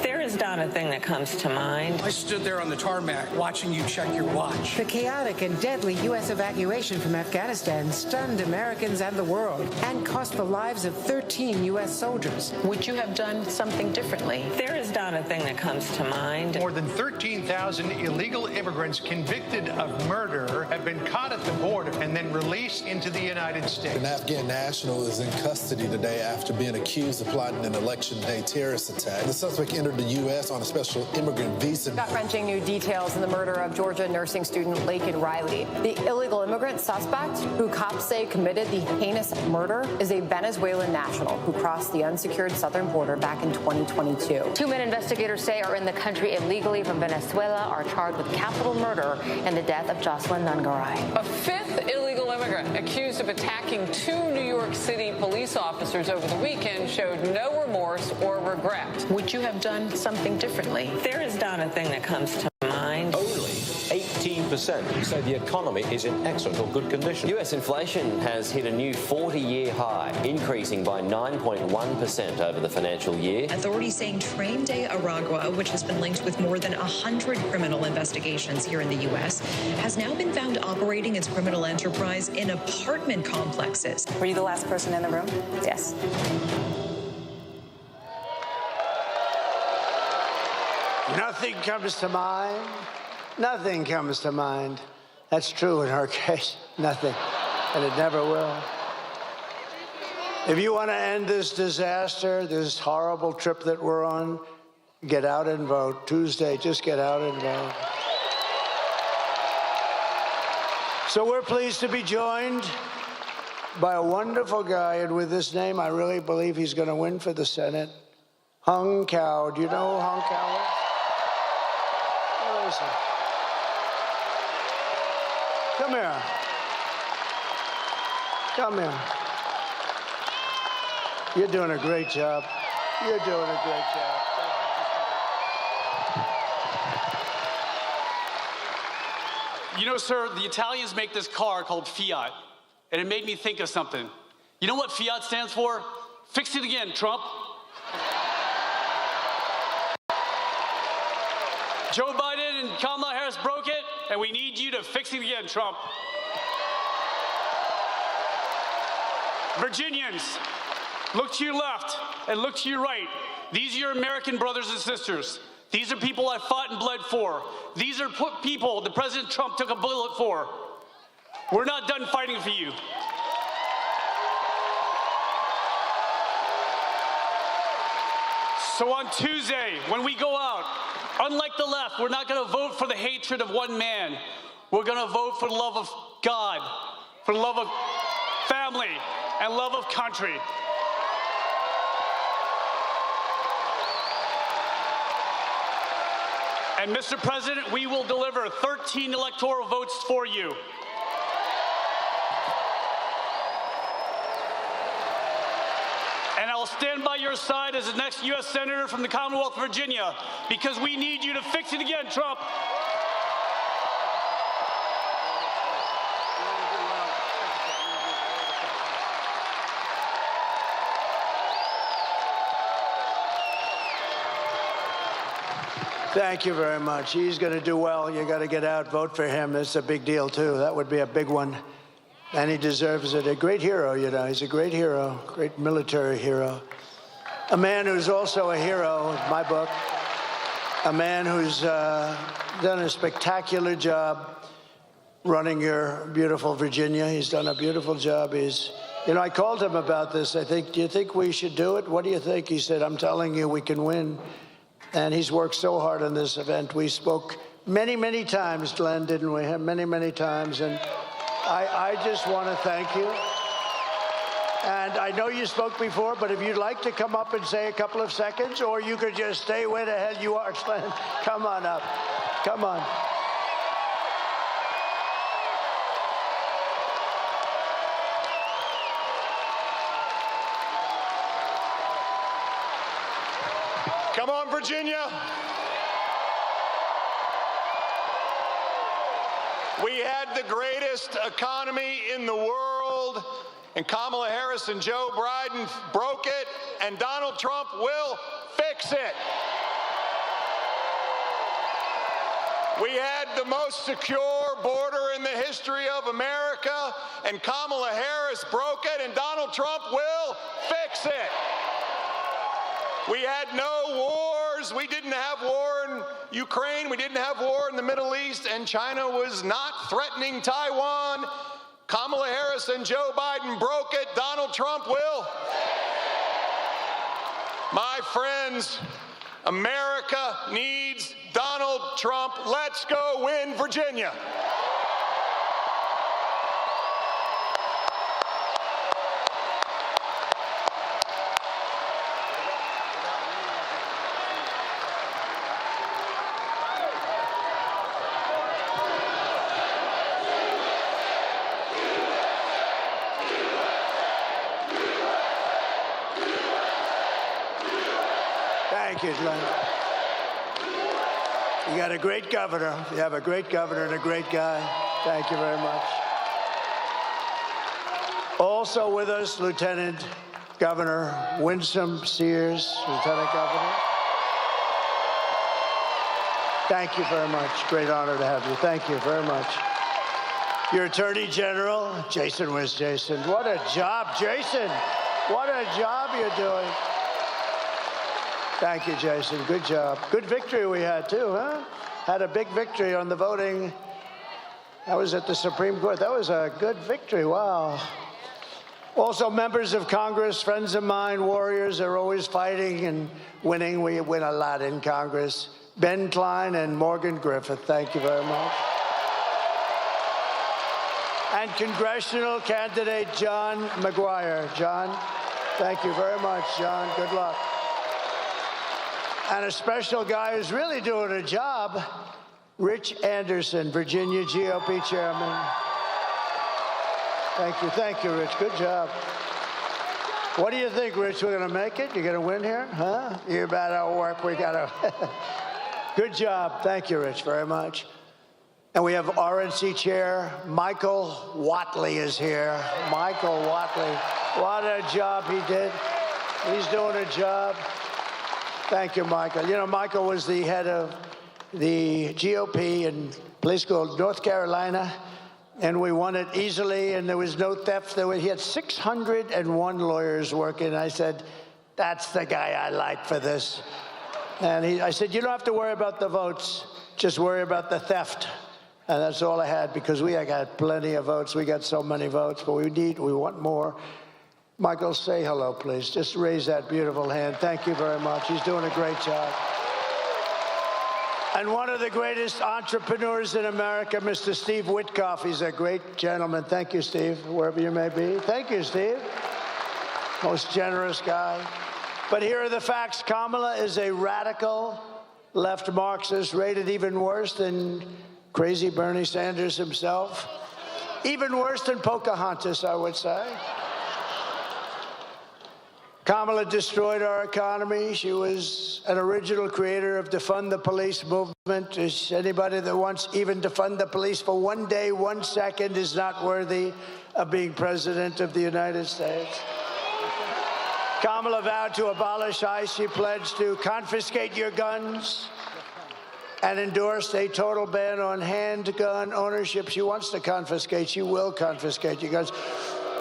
Speaker 22: There is not a thing that comes to mind.
Speaker 23: I stood there on the tarmac watching you check your watch.
Speaker 24: The chaotic and deadly U.S. evacuation from Afghanistan stunned Americans and the world and cost the lives of 13 U.S. soldiers.
Speaker 21: Would you have done something differently?
Speaker 22: There is not a thing that comes to mind.
Speaker 25: More than 13,000 illegal immigrants convicted of murder have been caught at the border and then released into the United States.
Speaker 26: An Afghan national is in custody today after being accused of plotting an election day terrorist attack. The suspect entered the U.S. on a special immigrant visa.
Speaker 27: Gut-wrenching new details in the murder of Georgia nursing student Laken Riley. The illegal immigrant suspect, who cops say committed the heinous murder, is a Venezuelan national who crossed the unsecured southern border back in 2022.
Speaker 16: 2 men investigators say are in the country illegally from Venezuela are charged with capital murder in the death of Jocelyn Nungaray.
Speaker 28: A fifth illegal immigrant accused of attacking 2 New York City police officers over the weekend showed no remorse or regret.
Speaker 21: Would you have done something differently?
Speaker 22: There is not a thing that comes to mind.
Speaker 29: Only 18% say the economy is in excellent or good condition.
Speaker 30: US inflation has hit a new 40-year high, increasing by 9.1% over the financial year.
Speaker 31: Authorities saying Train de Aragua, which has been linked with more than 100 criminal investigations here in the U.S., has now been found operating its criminal enterprise in apartment complexes.
Speaker 27: Were you the last person in the room? Yes.
Speaker 11: Nothing comes to mind. Nothing comes to mind. That's true in her case. Nothing. And it never will. If you want to end this disaster, this horrible trip that we're on, get out and vote. Tuesday, just get out and vote. So we're pleased to be joined by a wonderful guy, and with this name, I really believe he's going to win for the Senate. Hung Cao. Do you know who Hung Cao is? Where is he? Come here. Come here. You're doing a great job. You're doing a great job.
Speaker 32: You know, sir, the Italians make this car called Fiat, and it made me think of something. You know what Fiat stands for? Fix it again, Trump. Joe Biden and Kamala Harris broke it, and we need you to fix it again, Trump. Virginians, look to your left and look to your right. These are your American brothers and sisters. These are people I fought and bled for. These are people that President Trump took a bullet for. We're not done fighting for you. So on Tuesday, when we go out, unlike the left, we're not going to vote for the hatred of one man. We're going to vote for the love of God, for the love of family, and love of country. And Mr. President, we will deliver 13 electoral votes for you. And I'll stand by your side as the next U.S. Senator from the Commonwealth of Virginia, because we need you to fix it again, Trump.
Speaker 11: Thank you very much. He's going to do well. You got to get out, vote for him. It's a big deal, too. That would be a big one. And he deserves it. A great hero, you know. He's a great hero, great military hero. A man who's also a hero, in my book. A man who's done a spectacular job running your beautiful Virginia. He's done a beautiful job. He's, you know, I called him about this. I think, do you think we should do it? What do you think? He said, I'm telling you, we can win. And he's worked so hard on this event. We spoke many, many times, Glenn, didn't we? Many, many times. And I just want to thank you. And I know you spoke before, but if you'd like to come up and say a couple of seconds, or you could just stay where the hell you are, Glenn. Come on up. Come on.
Speaker 1: Come on, Virginia. We had the greatest economy in the world, and Kamala Harris and Joe Biden broke it, and Donald Trump will fix it. We had the most secure border in the history of America, and Kamala Harris broke it, and Donald Trump will fix it. We had no wars. We didn't have war in Ukraine. We didn't have war in the Middle East, and China was not threatening Taiwan. Kamala Harris and Joe Biden broke it. Donald Trump will. My friends, America needs Donald Trump. Let's go win Virginia.
Speaker 11: Thank you, Glenn. You got a great governor. You have a great governor and a great guy. Thank you very much. Also with us, Lieutenant Governor Winsome Sears, Lieutenant Governor. Thank you very much. Great honor to have you. Thank you very much. Your Attorney General, Jason. Where's Jason? What a job, Jason. What a job you're doing. Thank you, Jason. Good job. Good victory we had, too, huh? Had a big victory on the voting. That was at the Supreme Court. That was a good victory. Wow. Also, members of Congress, friends of mine, warriors, are always fighting and winning. We win a lot in Congress. Ben Klein and Morgan Griffith, thank you very much. And congressional candidate John McGuire. John, thank you very much, John. Good luck. And a special guy who's really doing a job, Rich Anderson, Virginia GOP chairman. Thank you, Rich. Good job. What do you think, Rich? We're going to make it? You're going to win here? Huh? You better work. We got to. Good job. Thank you, Rich, very much. And we have RNC Chair Michael Whatley is here. Michael Whatley. What a job he did. He's doing a job. Thank you, Michael. You know, Michael was the head of the GOP in a place called North Carolina, and we won it easily, and there was no theft. He had 601 lawyers working. I said, that's the guy I like for this. And I said, you don't have to worry about the votes. Just worry about the theft. And that's all I had, because we got plenty of votes. We got so many votes, but we want more. Michael, say hello, please. Just raise that beautiful hand. Thank you very much. He's doing a great job. And one of the greatest entrepreneurs in America, Mr. Steve Witkoff. He's a great gentleman. Thank you, Steve, wherever you may be. Thank you, Steve. Most generous guy. But here are the facts. Kamala is a radical left Marxist, rated even worse than crazy Bernie Sanders himself. Even worse than Pocahontas, I would say. Kamala destroyed our economy. She was an original creator of defund the police movement. Anybody that wants even defund the police for 1 day, 1 second is not worthy of being president of the United States. Kamala vowed to abolish ICE. She pledged to confiscate your guns and endorsed a total ban on handgun ownership. She wants to confiscate. She will confiscate your guns.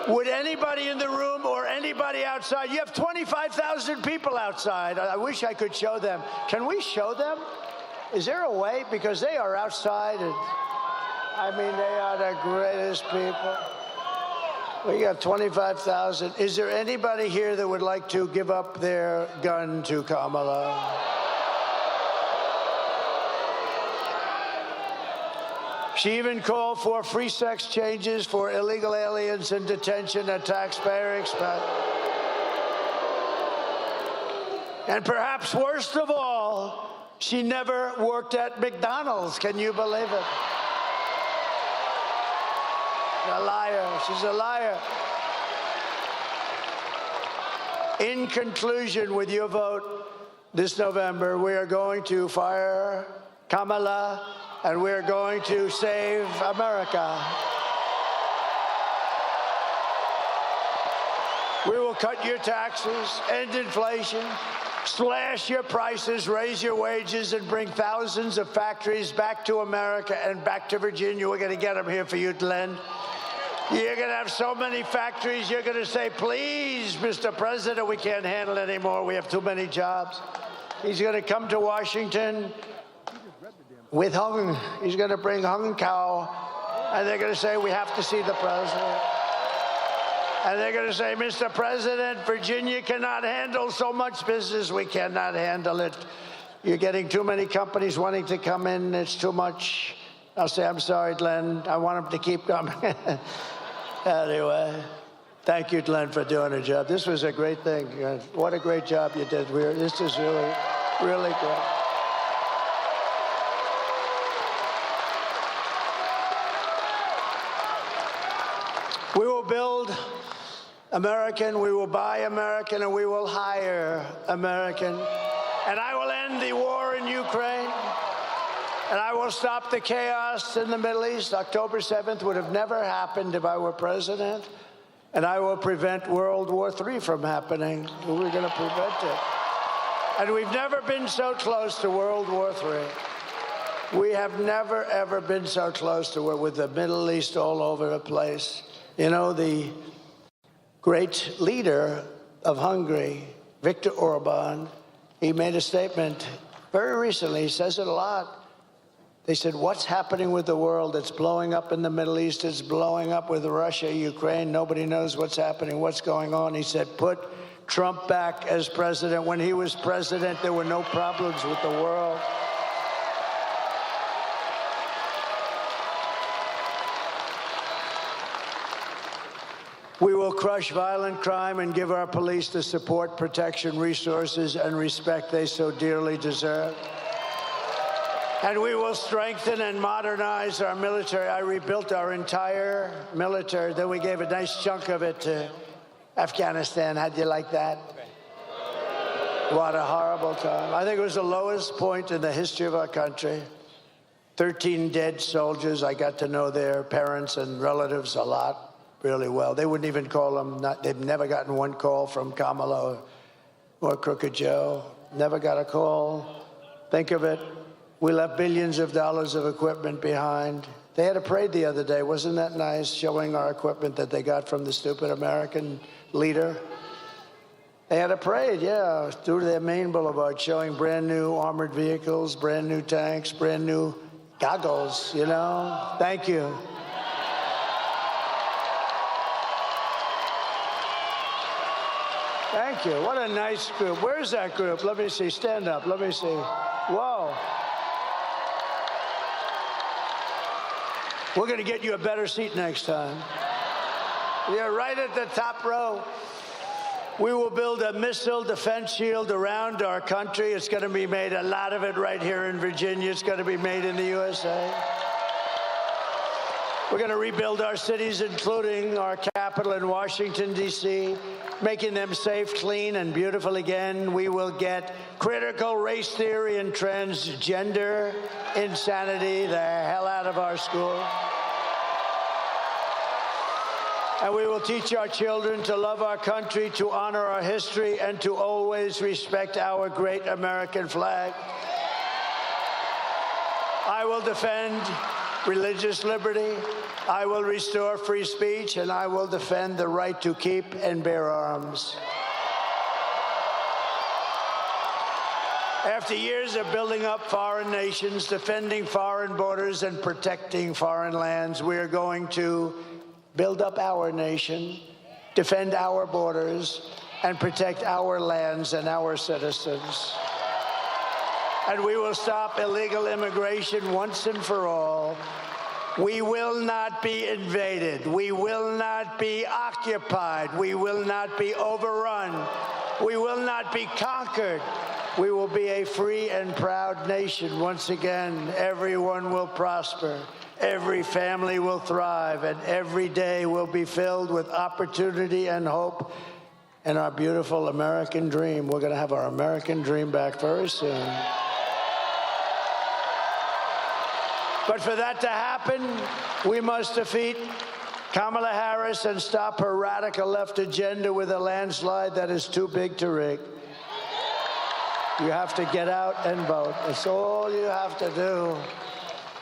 Speaker 11: Would anybody in the room or anybody outside, you have 25,000 people outside. I wish I could show them. Can we show them? Is there a way? Because they are outside, and I mean, they are the greatest people. We got 25,000. Is there anybody here that would like to give up their gun to Kamala? She even called for free sex changes for illegal aliens in detention at taxpayer expense. And perhaps worst of all, she never worked at McDonald's. Can you believe it? A liar. She's a liar. In conclusion, with your vote this November, we are going to fire Kamala, and we're going to save America. We will cut your taxes, end inflation, slash your prices, raise your wages, and bring thousands of factories back to America and back to Virginia. We're going to get them here for you, Glenn. You're going to have so many factories, you're going to say, please, Mr. President, we can't handle it anymore. We have too many jobs. He's going to come to Washington with hung. He's going to bring hung cow, and they're going to say, we have to see the president. And they're going to say, Mr. President, Virginia cannot handle so much business. We cannot handle it. You're getting too many companies wanting to come in. It's too much. I'll say, I'm sorry, Glenn. I want them to keep coming. Anyway, thank you, Glenn, for doing a job. This was a great thing. What a great job you did. This is really, really great. We will build American, we will buy American, and we will hire American. And I will end the war in Ukraine. And I will stop the chaos in the Middle East. October 7th would have never happened if I were president. And I will prevent World War III from happening. We're going to prevent it. And we've never been so close to World War III. We have never, ever been so close to it, with the Middle East all over the place. You know, the great leader of Hungary, Viktor Orban, he made a statement very recently. He says it a lot. They said, what's happening with the world? It's blowing up in the Middle East. It's blowing up with Russia, Ukraine. Nobody knows what's happening, what's going on. He said, put Trump back as president. When he was president, there were no problems with the world. We will crush violent crime and give our police the support, protection, resources, and respect they so dearly deserve. And we will strengthen and modernize our military. I rebuilt our entire military. Then we gave a nice chunk of it to Afghanistan. How'd you like that? What a horrible time. I think it was the lowest point in the history of our country. 13 dead soldiers. I got to know their parents and relatives a lot, really well. They wouldn't even call them. They've never gotten one call from Kamala or Crooked Joe. Never got a call. Think of it. We left billions of dollars of equipment behind. They had a parade the other day. Wasn't that nice, showing our equipment that they got from the stupid American leader? They had a parade, yeah, through their main boulevard, showing brand new armored vehicles, brand new tanks, brand new goggles, you know? Thank you. Thank you. What a nice group. Where's that group? Let me see. Stand up. Let me see. Whoa. We're going to get you a better seat next time. You're right at the top row. We will build a missile defense shield around our country. It's going to be made, a lot of it right here in Virginia. It's going to be made in the USA. We're going to rebuild our cities, including our capital in Washington, D.C., making them safe, clean, and beautiful again. We will get critical race theory and transgender insanity the hell out of our school. And we will teach our children to love our country, to honor our history, and to always respect our great American flag. I will defend religious liberty. I will restore free speech, and I will defend the right to keep and bear arms. After years of building up foreign nations, defending foreign borders, and protecting foreign lands, we are going to build up our nation, defend our borders, and protect our lands and our citizens. And we will stop illegal immigration once and for all. We will not be invaded. We will not be occupied. We will not be overrun. We will not be conquered. We will be a free and proud nation. Once again, everyone will prosper. Every family will thrive, and every day will be filled with opportunity and hope and our beautiful American dream. We're going to have our American dream back very soon. But for that to happen, we must defeat Kamala Harris and stop her radical left agenda with a landslide that is too big to rig. You have to get out and vote. That's all you have to do.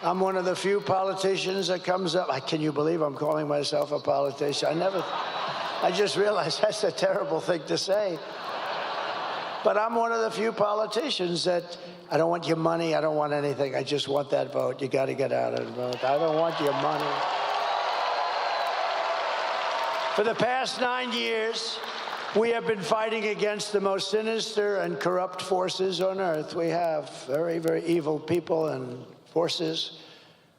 Speaker 11: I'm one of the few politicians that comes up. Can you believe I'm calling myself a politician? I just realized that's a terrible thing to say. But I'm one of the few politicians that I don't want your money. I don't want anything. I just want that vote. You got to get out and vote. I don't want your money. For the past 9 years, we have been fighting against the most sinister and corrupt forces on earth. We have very, very evil people and forces.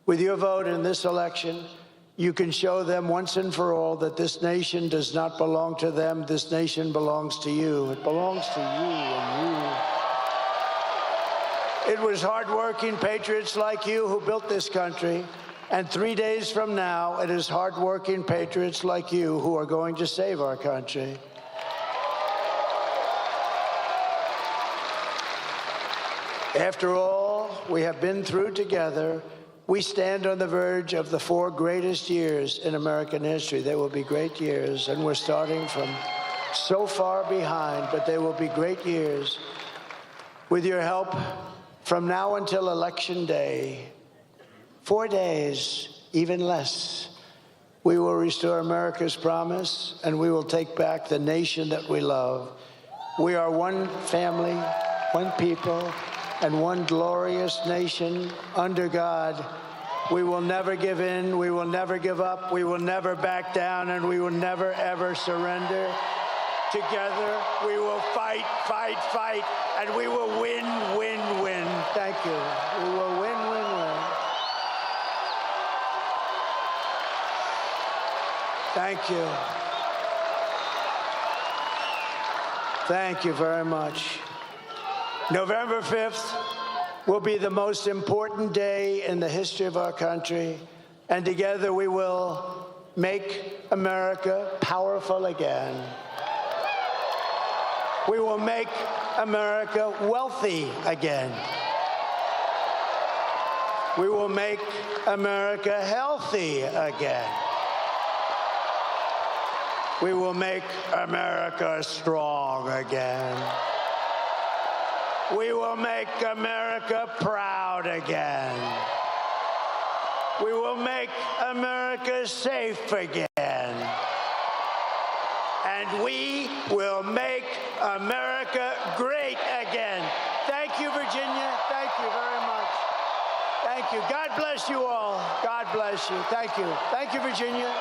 Speaker 11: With your vote in this election, you can show them once and for all that this nation does not belong to them. This nation belongs to you. It belongs to you and you. It was hardworking patriots like you who built this country. And 3 days from now, it is hardworking patriots like you who are going to save our country. After all we have been through together, we stand on the verge of the 4 greatest years in American history. They will be great years, and we're starting from so far behind, but they will be great years. With your help, from now until Election Day, 4 days, even less, we will restore America's promise, and we will take back the nation that we love. We are one family, one people, and one glorious nation under God. We will never give in, we will never give up, we will never back down, and we will never, ever surrender. Together, we will fight, fight, fight, and we will win, win, win. Thank you. We will win, win, win. Thank you. Thank you very much. November 5th will be the most important day in the history of our country, and together we will make America powerful again. We will make America wealthy again. We will make America healthy again. We will make America strong again. We will make America proud again. We will make America safe again. And we will make America great again. Thank you, Virginia. Thank you very much. Thank you. God bless you all. God bless you. Thank you. Thank you, Virginia.